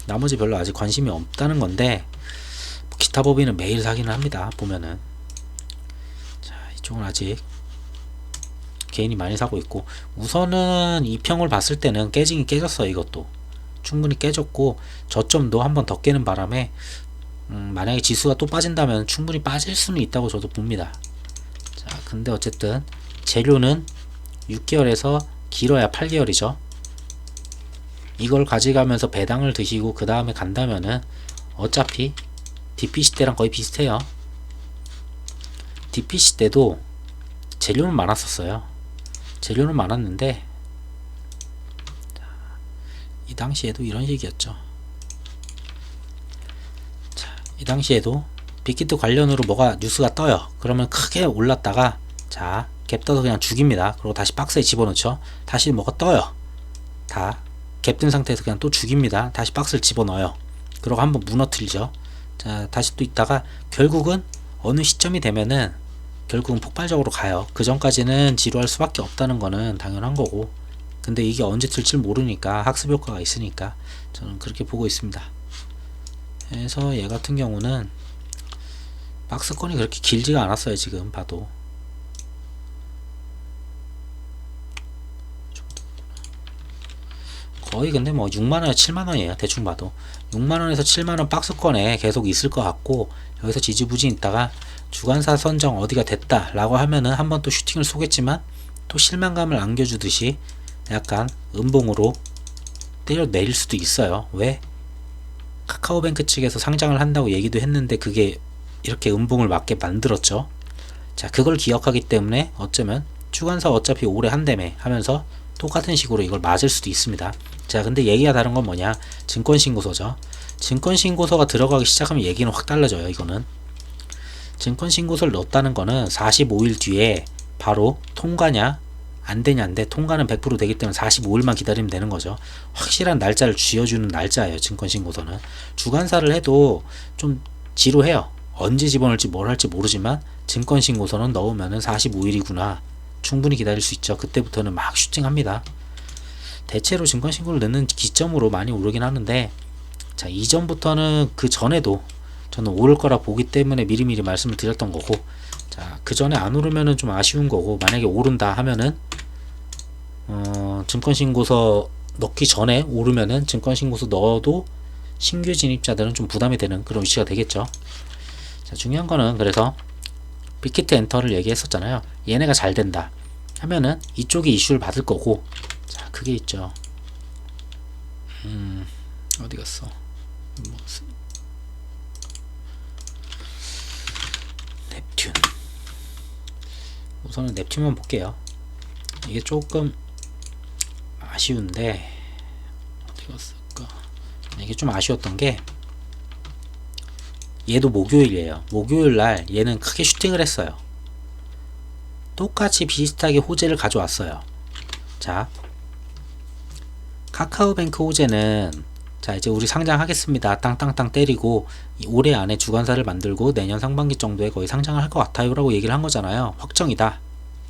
나머지 별로 아직 관심이 없다는 건데 뭐 기타 법인은 매일 사기는 합니다. 보면은 자, 이쪽은 아직 개인이 많이 사고 있고 우선은 이 평을 봤을 때는 깨지긴 깨졌어요. 이것도 충분히 깨졌고 저점도 한번 더 깨는 바람에 만약에 지수가 또 빠진다면 충분히 빠질 수는 있다고 저도 봅니다. 자, 근데 어쨌든 재료는 6개월에서 길어야 8개월이죠. 이걸 가져가면서 배당을 드시고 그 다음에 간다면은 어차피 DPC 때랑 거의 비슷해요. DPC 때도 재료는 많았었어요. 재료는 많았는데 이 당시에도 이런 식이었죠. 자, 이 당시에도 빅히트 관련으로 뭐가 뉴스가 떠요. 그러면 크게 올랐다가 자, 갭 떠서 그냥 죽입니다. 그리고 다시 박스에 집어넣죠. 다시 뭐가 떠요. 다 갭된 상태에서 그냥 또 죽입니다. 다시 박스를 집어넣어요. 그리고 한번 무너뜨리죠. 자, 다시 또 있다가 결국은 어느 시점이 되면은 결국은 폭발적으로 가요. 그 전까지는 지루할 수밖에 없다는 거는 당연한 거고, 근데 이게 언제 들지 모르니까 학습 효과가 있으니까 저는 그렇게 보고 있습니다. 그래서 얘 같은 경우는 박스권이 그렇게 길지가 않았어요. 지금 봐도 거의 근데 뭐 6만원에 7만원이에요. 대충 봐도 6만원에서 7만원 박스권에 계속 있을 것 같고, 여기서 지지부진 있다가 주간사 선정 어디가 됐다 라고 하면은 한번 또 슈팅을 쏘겠지만 또 실망감을 안겨주듯이 약간 음봉으로 때려 내릴 수도 있어요. 왜? 카카오뱅크 측에서 상장을 한다고 얘기도 했는데 그게 이렇게 음봉을 맞게 만들었죠. 자, 그걸 기억하기 때문에 어쩌면 주간사 어차피 오래 한다며 하면서 똑같은 식으로 이걸 맞을 수도 있습니다. 자, 근데 얘기가 다른 건 뭐냐? 증권신고서죠. 증권신고서가 들어가기 시작하면 얘기는 확 달라져요. 이거는 증권신고서를 넣었다는 거는 45일 뒤에 바로 통과냐 안 되냐인데, 통과는 100% 되기 때문에 45일만 기다리면 되는 거죠. 확실한 날짜를 쥐어주는 날짜예요. 증권신고서는 주간사를 해도 좀 지루해요. 언제 집어넣을지 뭘 할지 모르지만 증권신고서는 넣으면은 45일이구나, 충분히 기다릴 수 있죠. 그때부터는 막 슈팅합니다. 대체로 증권신고를 넣는 기점으로 많이 오르긴 하는데, 자, 이전부터는 그 전에도 저는 오를 거라 보기 때문에 미리미리 말씀을 드렸던 거고, 자, 그 전에 안 오르면은 좀 아쉬운 거고, 만약에 오른다 하면은 증권신고서 넣기 전에 오르면은 증권신고서 넣어도 신규 진입자들은 좀 부담이 되는 그런 위치가 되겠죠. 자, 중요한 거는 그래서 빅히트 엔터를 얘기했었잖아요. 얘네가 잘 된다 하면은 이쪽이 이슈를 받을 거고, 자, 그게 있죠. 어디 갔어? 넵튠. 우선은 넵튠만 볼게요. 이게 조금 아쉬운데 어디 갔을까? 이게 좀 아쉬웠던 게, 얘도 목요일이에요. 목요일날 얘는 크게 슈팅을 했어요. 똑같이 비슷하게 호재를 가져왔어요. 자, 카카오뱅크 호재는 자, 이제 우리 상장하겠습니다 땅땅땅 때리고 올해 안에 주간사를 만들고 내년 상반기 정도에 거의 상장을 할 것 같아요 라고 얘기를 한 거잖아요. 확정이다,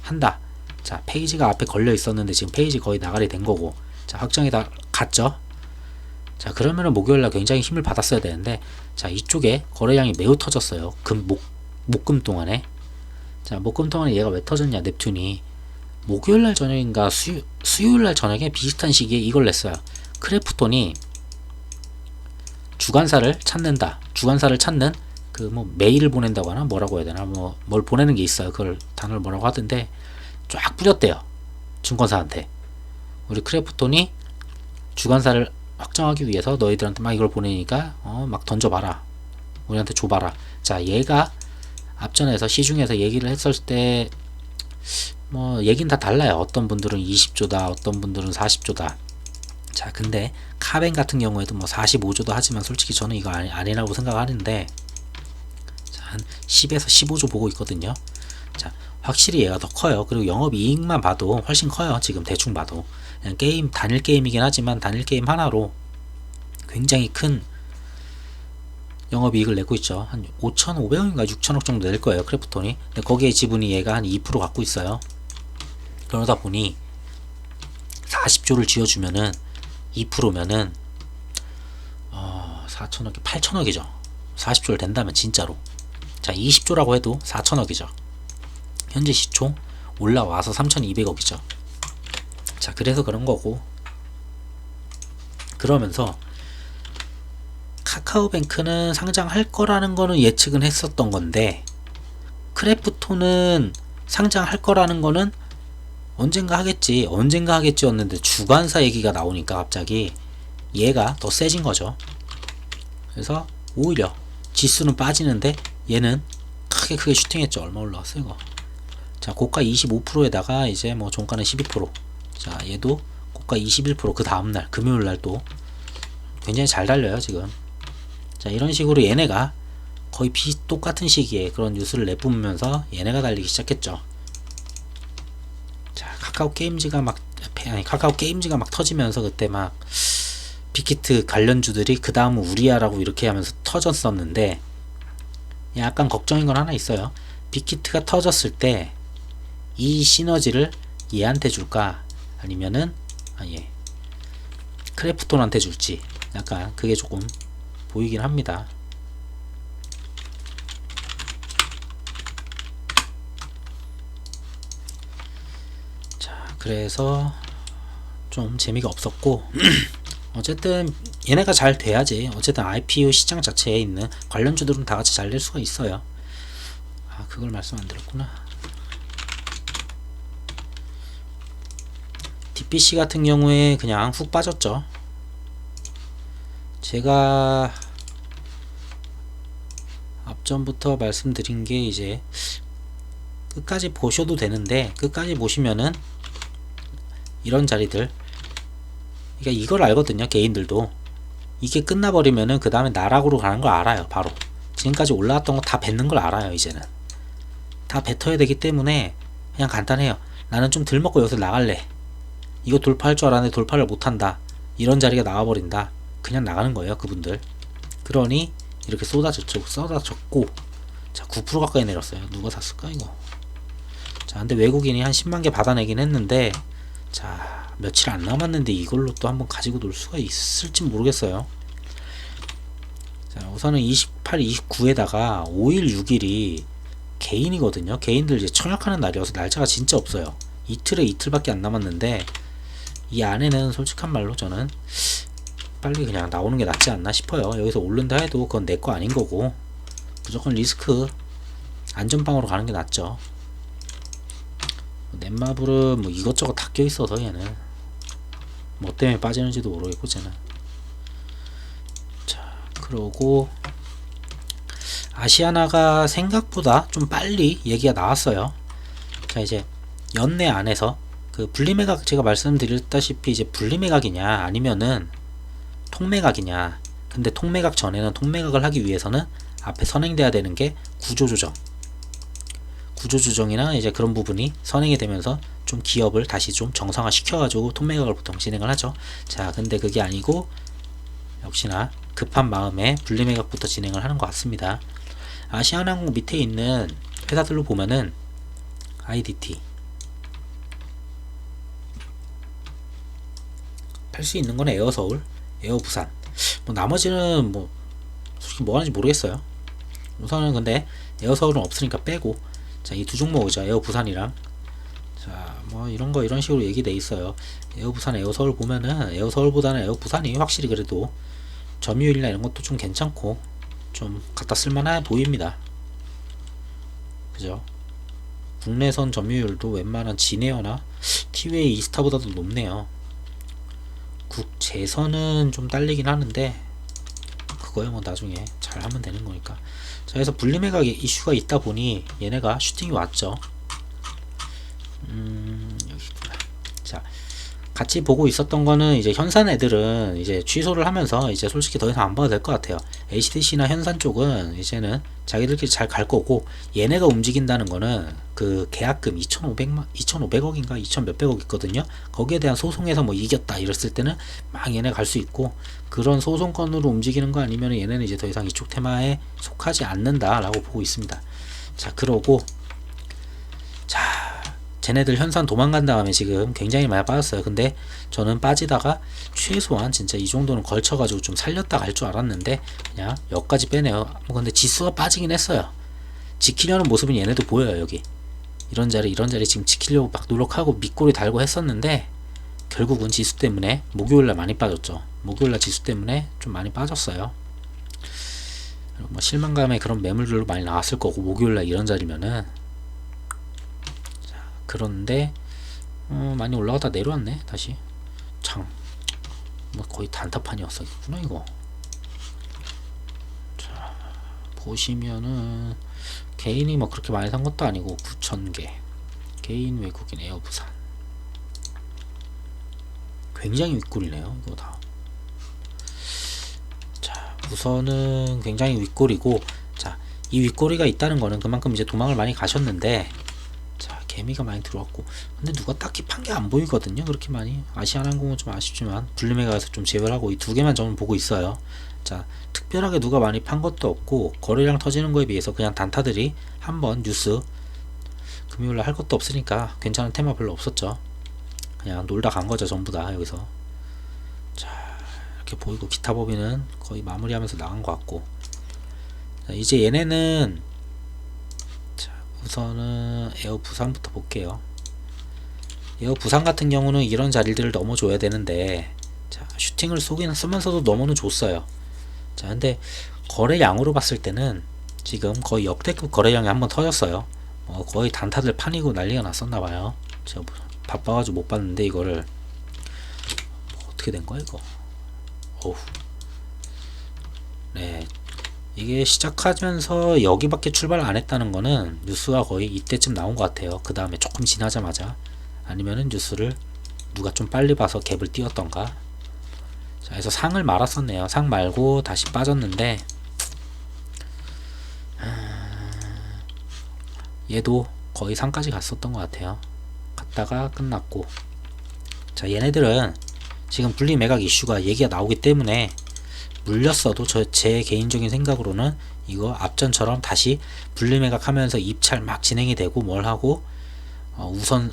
한다. 자, 페이지가 앞에 걸려 있었는데 지금 페이지 거의 나가리 된 거고, 자, 확정이다 갔죠. 자, 그러면은 목요일날 굉장히 힘을 받았어야 되는데, 자, 이쪽에 거래량이 매우 터졌어요. 목금 동안에. 자, 목금 동안에 얘가 왜 터졌냐? 넵튠이 목요일날 저녁인가 수요일날 저녁에 비슷한 시기에 이걸 냈어요. 크래프톤이 주간사를 찾는다, 주간사를 찾는 그 뭐 메일을 보낸다고 하나 뭐라고 해야 되나, 뭐 뭘 보내는 게 있어요. 그걸 단어를 뭐라고 하던데 쫙 뿌렸대요. 증권사한테. 우리 크래프톤이 주간사를 확정하기 위해서 너희들한테 막 이걸 보내니까 막 던져봐라, 우리한테 줘봐라. 자, 얘가 앞전에서 시중에서 얘기를 했을 때 뭐 얘긴 다 달라요. 어떤 분들은 20조다, 어떤 분들은 40조다. 자, 근데 카벤 같은 경우에도 뭐 45조도 하지만 솔직히 저는 이거 아니라고 생각하는데, 자, 한 10에서 15조 보고 있거든요. 자, 확실히 얘가 더 커요. 그리고 영업이익만 봐도 훨씬 커요. 지금 대충 봐도 그냥 게임, 단일 게임이긴 하지만 단일 게임 하나로 굉장히 큰 영업이익을 내고 있죠. 한 5,500원인가 6,000억 정도 낼 거예요, 크래프톤이. 근데 거기에 지분이 얘가 한 2% 갖고 있어요. 그러다 보니 40조를 쥐어주면은 2%면은 4천억이 8천억이죠. 40조를 된다면 진짜로. 자, 20조라고 해도 4천억이죠. 현재 시총 올라와서 3,200억이죠. 자, 그래서 그런 거고, 그러면서 카카오뱅크는 상장할 거라는 거는 예측은 했었던 건데, 크래프톤은 상장할 거라는 거는 언젠가 하겠지였는데 주관사 얘기가 나오니까 갑자기 얘가 더 세진 거죠. 그래서 오히려 지수는 빠지는데 얘는 크게 슈팅했죠. 얼마 올라왔어요 이거. 자, 고가 25%에다가 이제 뭐 종가는 12%. 자, 얘도 고가 21%. 그 다음날 금요일날 또 굉장히 잘 달려요 지금. 자, 이런 식으로 얘네가 거의 똑같은 시기에 그런 뉴스를 내뿜으면서 얘네가 달리기 시작했죠. 자, 카카오 게임즈가 막 터지면서 그때 막 빅히트 관련주들이 그 다음은 우리야라고 이렇게 하면서 터졌었는데, 약간 걱정인 건 하나 있어요. 빅히트가 터졌을 때 이 시너지를 얘한테 줄까 아니면은 크래프톤한테 줄지, 약간 그게 조금 보이긴 합니다. 자, 그래서 좀 재미가 없었고 어쨌든 얘네가 잘 돼야지. 어쨌든 IPO 시장 자체에 있는 관련주들은 다 같이 잘 될 수가 있어요. 아, 그걸 말씀 안 드렸구나. DPC 같은 경우에 그냥 훅 빠졌죠. 제가 앞전부터 말씀드린 게 이제 끝까지 보셔도 되는데, 끝까지 보시면은 이런 자리들, 그러니까 이걸 알거든요. 개인들도 이게 끝나버리면은 그 다음에 나락으로 가는 걸 알아요. 바로 지금까지 올라왔던 거 다 뱉는 걸 알아요. 이제는 다 뱉어야 되기 때문에 그냥 간단해요. 나는 좀 덜 먹고 여기서 나갈래. 이거 돌파할 줄 알았는데 돌파를 못한다. 이런 자리가 나와버린다. 그냥 나가는 거예요 그분들. 그러니 이렇게 쏟아졌고, 자, 9% 가까이 내렸어요. 누가 샀을까 이거. 자, 근데 외국인이 한 10만 개 받아내긴 했는데, 자, 며칠 안 남았는데 이걸로 또 한번 가지고 놀 수가 있을지 모르겠어요. 자, 우선은 28, 29에다가 5일, 6일이 개인이거든요. 개인들 이제 청약하는 날이어서 날짜가 진짜 없어요. 이틀에 이틀밖에 안 남았는데, 이 안에는 솔직한 말로 저는 빨리 그냥 나오는 게 낫지 않나 싶어요. 여기서 오른다 해도 그건 내 거 아닌 거고, 무조건 리스크 안전빵으로 가는 게 낫죠. 넷마블은 뭐 이것저것 다 껴있어서 얘는 뭐 때문에 빠지는지도 모르겠고 쟤는. 자, 그러고 아시아나가 생각보다 좀 빨리 얘기가 나왔어요. 자, 이제 연내 안에서 그 분리매각, 제가 말씀드렸다시피 이제 분리매각이냐 아니면은 통매각이냐. 근데 통매각 전에는 통매각을 하기 위해서는 앞에 선행돼야 되는 게 구조조정이나 이제 그런 부분이 선행이 되면서 좀 기업을 다시 좀 정상화 시켜가지고 통매각을 보통 진행을 하죠. 자, 근데 그게 아니고 역시나 급한 마음에 분리매각부터 진행을 하는 것 같습니다. 아시아나항공 밑에 있는 회사들로 보면은 IDT 팔 수 있는 건 에어서울, 에어부산, 뭐 나머지는 뭐 솔직히 뭐 하는지 모르겠어요. 우선은 근데 에어서울은 없으니까 빼고, 자, 이 두 종목이죠. 에어부산이랑. 자, 뭐 이런 식으로 얘기돼 있어요. 에어부산, 에어서울 보면은 에어서울보다는 에어부산이 확실히 그래도 점유율이나 이런 것도 좀 괜찮고 좀 갖다 쓸만해 보입니다. 그죠? 국내선 점유율도 웬만한 진에어나 티웨이, 이스타보다도 높네요. 국제선은 좀 딸리긴 하는데 그거야 뭐 나중에 잘 하면 되는 거니까. 자, 그래서 분리매각 이슈가 있다 보니 얘네가 슈팅이 왔죠. 여기구나. 자, 같이 보고 있었던 거는 이제 현산 애들은 이제 취소를 하면서 이제 솔직히 더 이상 안 봐도 될 것 같아요. HTC나 현산 쪽은 이제는 자기들끼리 잘 갈 거고, 얘네가 움직인다는 거는 그 계약금 2,500억인가 2,000 몇백억 있거든요. 거기에 대한 소송에서 뭐 이겼다 이랬을 때는 막 얘네 갈 수 있고, 그런 소송건으로 움직이는 거 아니면 얘네는 이제 더 이상 이쪽 테마에 속하지 않는다라고 보고 있습니다. 자, 그러고 자, 쟤네들 현산 도망간 다음에 지금 굉장히 많이 빠졌어요. 근데 저는 빠지다가 최소한 진짜 이 정도는 걸쳐가지고 좀 살렸다 갈 줄 알았는데 그냥 여기까지 빼네요. 뭐 근데 지수가 빠지긴 했어요. 지키려는 모습은 얘네도 보여요. 여기 이런 자리 지금 지키려고 막 노력하고 밑꼬리 달고 했었는데 결국은 지수 때문에 목요일날 많이 빠졌죠. 목요일날 지수 때문에 좀 많이 빠졌어요. 뭐 실망감에 그런 매물들로 많이 나왔을 거고, 목요일날 이런 자리면은. 자, 그런데 많이 올라가다 내려왔네 다시. 참, 뭐 거의 단타판이었었구나 이거. 자, 보시면은 개인이 뭐 그렇게 많이 산 것도 아니고 9,000개 개인 외국인 에어 부산. 굉장히 윗골이네요 이거 다. 자, 우선은 굉장히 윗골이고, 자, 이 윗골이가 있다는 거는 그만큼 이제 도망을 많이 가셨는데, 자, 개미가 많이 들어왔고, 근데 누가 딱히 판 게 안 보이거든요 그렇게 많이. 아시아나항공은 좀 아쉽지만 불림에 가서 좀 제외를 하고 이 두 개만 저는 보고 있어요. 자, 특별하게 누가 많이 판 것도 없고, 거래량 터지는 거에 비해서 그냥 단타들이 한번 뉴스 금요일날 할 것도 없으니까 괜찮은 테마 별로 없었죠. 그냥 놀다 간 거죠 전부 다 여기서. 자, 이렇게 보이고, 기타 법인은 거의 마무리하면서 나간 것 같고. 자, 이제 얘네는, 자, 우선은 에어 부산부터 볼게요. 에어 부산 같은 경우는 이런 자리들을 넘어줘야 되는데, 자, 슈팅을 쏘면서도 넘어는 줬어요. 자, 근데 거래량으로 봤을 때는 지금 거의 역대급 거래량이 한번 터졌어요. 거의 단타들 판이고 난리가 났었나봐요. 제가 바빠가지고 못 봤는데 이거를. 어떻게 된 거야 이거. 어후. 네, 이게 시작하면서 여기밖에 출발 안 했다는 거는 뉴스가 거의 이때쯤 나온 것 같아요. 그 다음에 조금 지나자마자, 아니면은 뉴스를 누가 좀 빨리 봐서 갭을 띄웠던가. 자, 그래서 상을 말았었네요. 상 말고 다시 빠졌는데, 얘도 거의 상까지 갔었던 것 같아요. 갔다가 끝났고. 자, 얘네들은 지금 분리 매각 이슈가 얘기가 나오기 때문에 물렸어도 제 개인적인 생각으로는 이거 앞전처럼 다시 분리 매각하면서 입찰 막 진행이 되고 뭘 하고 우선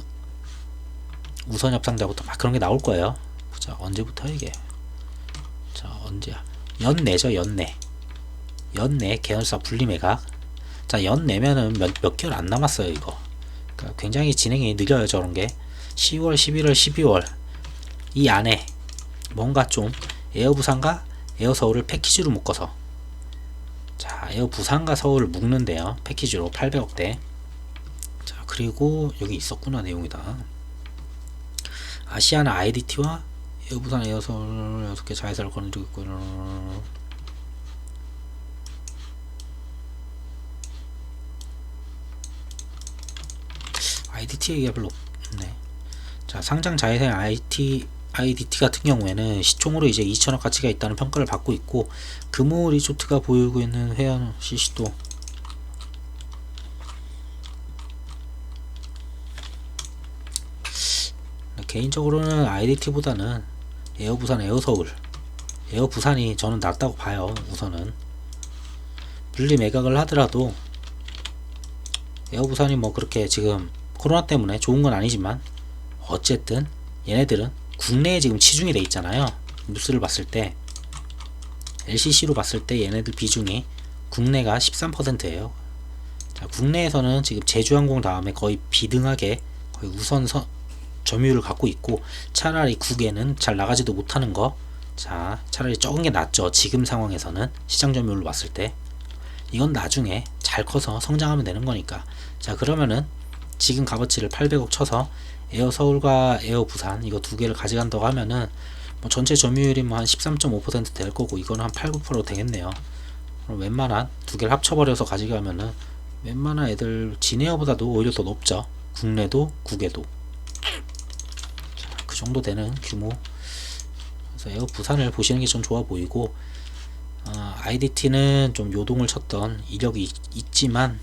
협상자부터 막 그런 게 나올 거예요. 자, 언제부터 이게. 자, 언제야. 연내죠, 연내. 연내 계열사 분리 매각. 자, 연내면은 몇 개월 안 남았어요 이거. 그러니까 굉장히 진행이 느려요 저런 게. 10월 11월 12월 이 안에 뭔가 좀 에어 부산과 에어 서울을 패키지로 묶어서, 자, 에어 부산과 서울을 묶는데요 패키지로 800억대. 자, 그리고 여기 있었구나 내용이다. 아시아나 IDT와 에어 부산 에어 서울 6개 자회사를 거느리고 있고. IDT 얘기가 별로 없네. 자, 상장 자회사인 IDT 같은 경우에는 시총으로 이제 2천억 가치가 있다는 평가를 받고 있고, 금호 리조트가 보이고 있는 회원 CC도 개인적으로는 IDT보다는 에어 부산, 에어 서울, 에어 부산이 저는 낫다고 봐요. 우선은 분리 매각을 하더라도 에어 부산이 뭐 그렇게 지금 코로나 때문에 좋은 건 아니지만, 어쨌든 얘네들은 국내에 지금 치중이 돼 있잖아요. 뉴스를 봤을 때 LCC로 봤을 때 얘네들 비중이 국내가 13%예요. 자, 국내에서는 지금 제주항공 다음에 거의 비등하게 거의 우선 점유율을 갖고 있고, 차라리 국외는 잘 나가지도 못하는 거. 자, 차라리 적은 게 낫죠. 지금 상황에서는 시장 점유율로 봤을 때. 이건 나중에 잘 커서 성장하면 되는 거니까. 자, 그러면은 지금 값어치를 800억 쳐서 에어 서울과 에어 부산 이거 두 개를 가져간다고 하면은 뭐 전체 점유율이 뭐 한 13.5% 될 거고, 이거는 한 8, 9% 되겠네요. 그럼 웬만한 두 개를 합쳐버려서 가져가면은 웬만한 애들 진에어보다도 오히려 더 높죠. 국내도 국외도. 자, 그 정도 되는 규모. 그래서 에어 부산을 보시는 게 좀 좋아 보이고, IDT는 좀 요동을 쳤던 이력이 있지만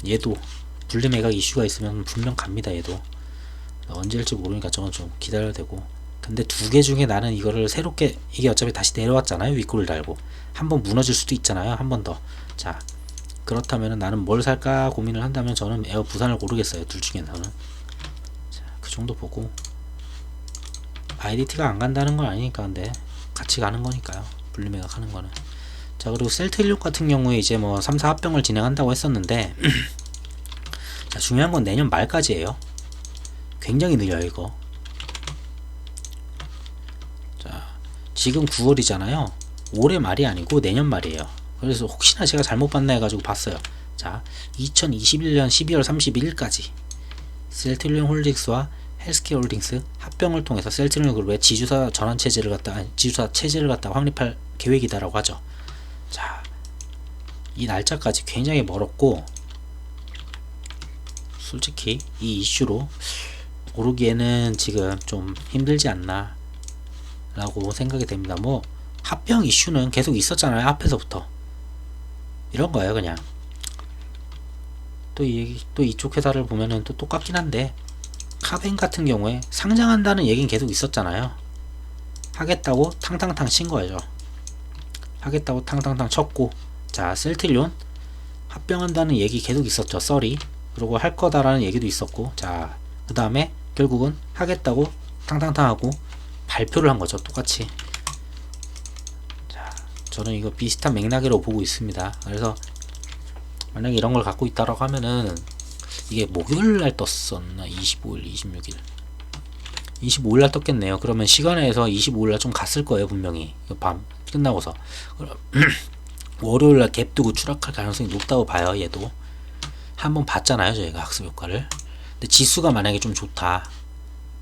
얘도 분리 매각 이슈가 있으면 분명 갑니다. 얘도 언제 일지 모르니까 저는 좀 기다려야 되고. 근데 두 개 중에 나는 이거를 새롭게, 이게 어차피 다시 내려왔잖아요. 윗골을 달고 한번 무너질 수도 있잖아요. 한 번 더. 자, 그렇다면 나는 뭘 살까 고민을 한다면 저는 에어 부산을 고르겠어요. 둘 중에서는. 자, 그 정도 보고. IDT가 안 간다는 건 아니니까, 근데 같이 가는 거니까요. 분리 매각하는 거는. 자, 그리고 셀트16 같은 경우에 이제 뭐 3사 합병을 진행한다고 했었는데 자, 중요한 건 내년 말까지예요. 굉장히 느려요 이거. 자, 지금 9월이잖아요. 올해 말이 아니고 내년 말이에요. 그래서 혹시나 제가 잘못 봤나 해가지고 봤어요. 자, 2021년 12월 31일까지 셀트리온 홀딩스와 헬스케어 홀딩스 합병을 통해서 셀트리온 그룹의 지주사 전환 체제를 갖다 지주사 체제를 갖다 확립할 계획이다라고 하죠. 자, 이 날짜까지 굉장히 멀었고 솔직히 이 이슈로 오르기에는 지금 좀 힘들지 않나 라고 생각이 됩니다. 뭐 합병 이슈는 계속 있었잖아요. 앞에서부터 이런 거예요. 그냥 또 이쪽 회사를 보면은 또 똑같긴 한데 카벤 같은 경우에 상장한다는 얘기는 계속 있었잖아요. 하겠다고 탕탕탕 친 거죠. 하겠다고 탕탕탕 쳤고, 자, 셀트리온 합병한다는 얘기 계속 있었죠. 썰이. 그리고 할 거다라는 얘기도 있었고, 자, 그 다음에 결국은 하겠다고 탕탕탕 하고 발표를 한 거죠. 똑같이. 자, 저는 이거 비슷한 맥락으로 보고 있습니다. 그래서 만약에 이런 걸 갖고 있다라고 하면은 이게 목요일날 떴었나? 25일, 26일 25일날 떴겠네요. 그러면 시간에서 25일날 좀 갔을 거예요. 분명히 밤 끝나고서 월요일날 갭 두고 추락할 가능성이 높다고 봐요. 얘도 한번 봤잖아요. 저희가 학습 효과를. 근데 지수가 만약에 좀 좋다,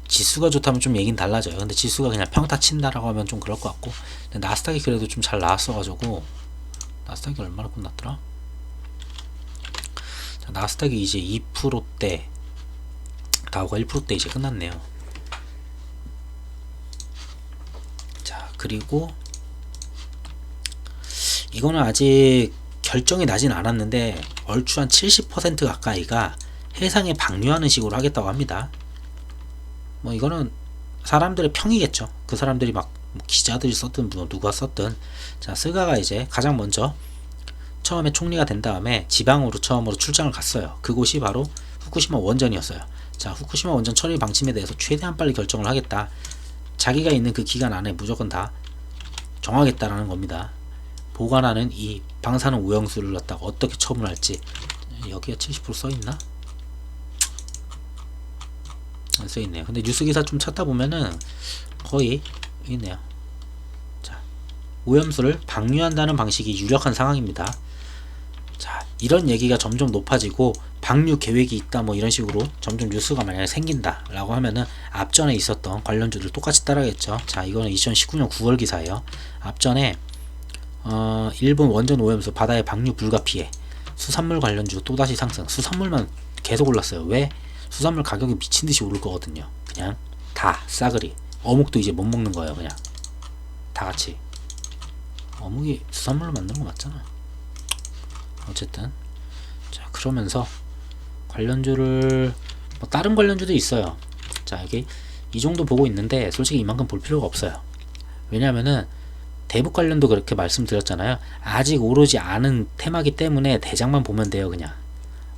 지수가 좋다면 좀 얘긴 달라져요. 근데 지수가 그냥 평타 친다라고 하면 좀 그럴 것 같고, 근데 나스닥이 그래도 좀 잘 나왔어가지고, 나스닥이 얼마나 끝났더라? 자, 나스닥이 이제 2%대, 다우가 1%대 이제 끝났네요. 자, 그리고 이거는 아직 결정이 나진 않았는데 얼추 한 70% 가까이가 해상에 방류하는 식으로 하겠다고 합니다. 뭐 이거는 사람들의 평이겠죠. 그 사람들이 막 기자들이 썼든 누가 썼든. 자, 스가가 이제 가장 먼저 처음에 총리가 된 다음에 지방으로 처음으로 출장을 갔어요. 그곳이 바로 후쿠시마 원전이었어요. 자, 후쿠시마 원전 처리 방침에 대해서 최대한 빨리 결정을 하겠다. 자기가 있는 그 기간 안에 무조건 다 정하겠다라는 겁니다. 보관하는 이 방사능 오염수를 갖다가 어떻게 처분할지. 여기가 70% 써있나? 안 써있네요. 근데 뉴스기사 좀 찾다 보면은 거의 있네요. 자, 오염수를 방류한다는 방식이 유력한 상황입니다. 자, 이런 얘기가 점점 높아지고 방류 계획이 있다 뭐 이런 식으로 점점 뉴스가 만약에 생긴다 라고 하면은 앞전에 있었던 관련주들 똑같이 따라겠죠. 자, 이거는 2019년 9월 기사예요. 앞전에 일본 원전 오염수 바다의 방류 불가 피해, 수산물 관련주 또다시 상승. 수산물만 계속 올랐어요. 왜? 수산물 가격이 미친듯이 오를 거거든요. 그냥 다 싸그리. 어묵도 이제 못 먹는 거예요. 그냥 다 같이. 어묵이 수산물로 만드는 거 맞잖아. 어쨌든 자, 그러면서 관련주를 뭐 다른 관련주도 있어요. 자, 여기 이 정도 보고 있는데 솔직히 이만큼 볼 필요가 없어요. 왜냐면은 대북 관련도 그렇게 말씀드렸잖아요. 아직 오르지 않은 테마기 때문에 대장만 보면 돼요. 그냥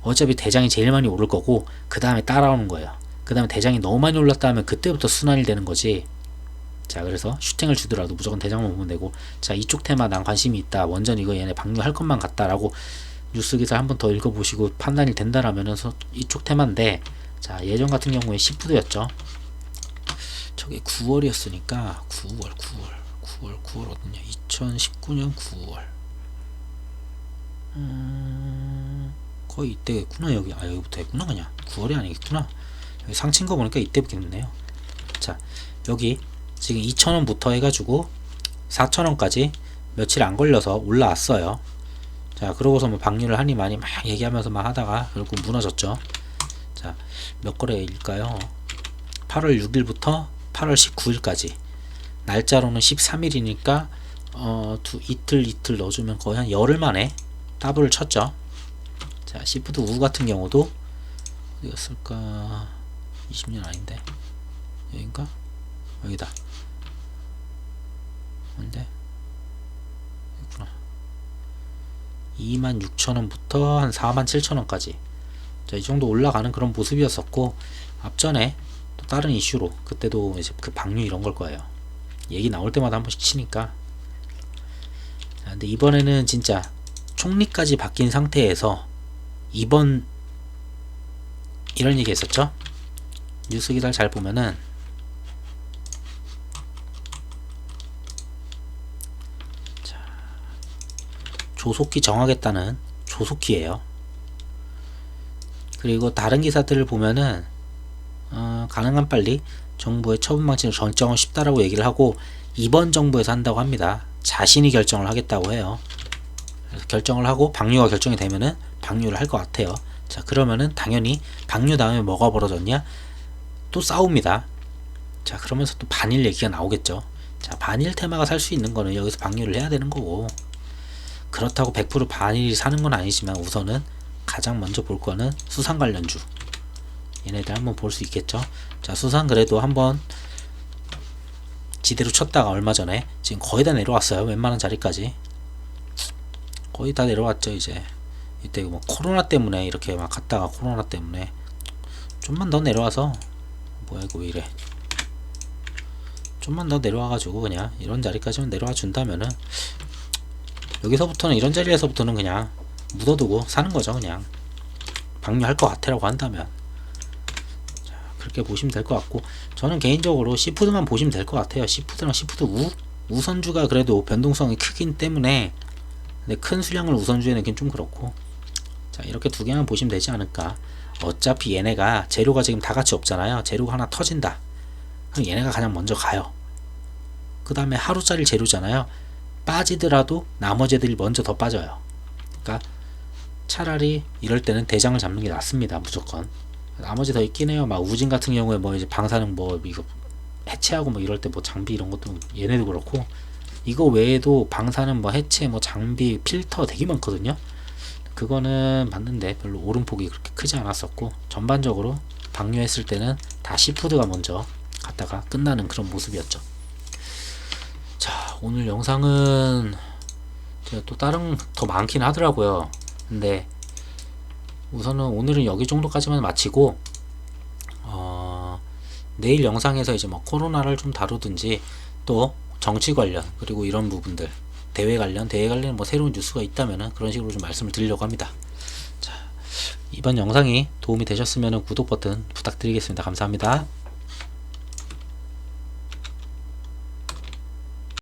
어차피 대장이 제일 많이 오를 거고 그 다음에 따라오는 거예요. 그 다음에 대장이 너무 많이 올랐다 하면 그때부터 순환이 되는 거지. 자, 그래서 슈팅을 주더라도 무조건 대장만 보면 되고, 자, 이쪽 테마 난 관심이 있다, 원전 이거 얘네 방류할 것만 같다라고 뉴스 기사 한번 더 읽어보시고 판단이 된다라면은 이쪽 테마인데, 자, 예전 같은 경우에 시푸드였죠. 저게 9월이었으니까 9월 어딨냐? 2019년 9월. 거의 이때겠구나. 여기 여기부터 했구나. 그냥 9월이 아니겠구나. 여기 상친 거 보니까 이때겠네요. 자, 여기 지금 2,000원부터 해가지고 4,000원까지 며칠 안 걸려서 올라왔어요. 자, 그러고서 뭐 방류를 하니 많이 막 얘기하면서 막 하다가 결국 무너졌죠. 자, 몇 거래일까요? 8월 6일부터 8월 19일까지. 날짜로는 13일이니까 이틀 넣어주면 거의 한 열흘 만에 더블을 쳤죠. 자, 시푸드 우 같은 경우도 어디였을까? 20년 아닌데 여긴가? 여기다. 근데 여기구나. 26,000원부터 한 47,000원까지. 자, 이 정도 올라가는 그런 모습이었었고, 앞전에 또 다른 이슈로 그때도 이제 그 방류 이런 걸 거예요. 얘기 나올 때마다 한 번씩 치니까. 자, 근데 이번에는 진짜 총리까지 바뀐 상태에서 이번 이런 얘기 했었죠. 뉴스 기사를 잘 보면은 조속히 정하겠다는 조속히예요. 그리고 다른 기사들을 보면은 가능한 빨리 정부의 처분 방침을 결정을 쉽다라고 얘기를 하고 이번 정부에서 한다고 합니다. 자신이 결정을 하겠다고 해요. 그래서 결정을 하고 방류가 결정이 되면은 방류를 할 것 같아요. 자, 그러면은 당연히 방류 다음에 뭐가 벌어졌냐? 또 싸웁니다. 자, 그러면서 또 반일 얘기가 나오겠죠. 자, 반일 테마가 살 수 있는 거는 여기서 방류를 해야 되는 거고, 그렇다고 100% 반일이 사는 건 아니지만 우선은 가장 먼저 볼 거는 수산 관련주, 얘네들 한번 볼 수 있겠죠. 자, 수산 그래도 한번 지대로 쳤다가 얼마 전에 지금 거의 다 내려왔어요. 웬만한 자리까지 거의 다 내려왔죠. 이때 뭐 코로나 때문에 이렇게 막 갔다가 코로나 때문에 좀만 더 내려와서, 뭐야 이거 왜 이래, 좀만 더 내려와가지고 그냥 이런 자리까지만 내려와 준다면은 여기서부터는, 이런 자리에서부터는 그냥 묻어두고 사는 거죠. 그냥 방류할 것 같아라고 한다면. 자, 그렇게 보시면 될 것 같고, 저는 개인적으로 시푸드만 보시면 될 것 같아요. 시푸드랑 시푸드 우선주가 그래도 변동성이 크긴 때문에, 근데 큰 수량을 우선주에 넣긴 좀 그렇고, 자, 이렇게 두 개만 보시면 되지 않을까. 어차피 얘네가 재료가 지금 다 같이 없잖아요. 재료가 하나 터진다, 그럼 얘네가 가장 먼저 가요. 그 다음에 하루짜리 재료잖아요. 빠지더라도 나머지 애들이 먼저 더 빠져요. 그러니까 차라리 이럴 때는 대장을 잡는 게 낫습니다. 무조건. 나머지 더 있긴 해요. 막 우진 같은 경우에 뭐 이제 방사능 뭐 이거 해체하고 뭐 이럴 때 뭐 장비 이런 것도 얘네도 그렇고, 이거 외에도 방사능 뭐 해체 뭐 장비 필터 되게 많거든요. 그거는 맞는데 별로 오름폭이 그렇게 크지 않았었고, 전반적으로 방류했을 때는 다 시푸드가 먼저 갔다가 끝나는 그런 모습이었죠. 자, 오늘 영상은 제가 또 다른 더 많긴 하더라고요. 근데 우선은 오늘은 여기 정도까지만 마치고, 내일 영상에서 이제 뭐 코로나를 좀 다루든지, 또 정치 관련, 그리고 이런 부분들, 대외 관련 뭐 새로운 뉴스가 있다면은 그런 식으로 좀 말씀을 드리려고 합니다. 자, 이번 영상이 도움이 되셨으면 구독 버튼 부탁드리겠습니다. 감사합니다.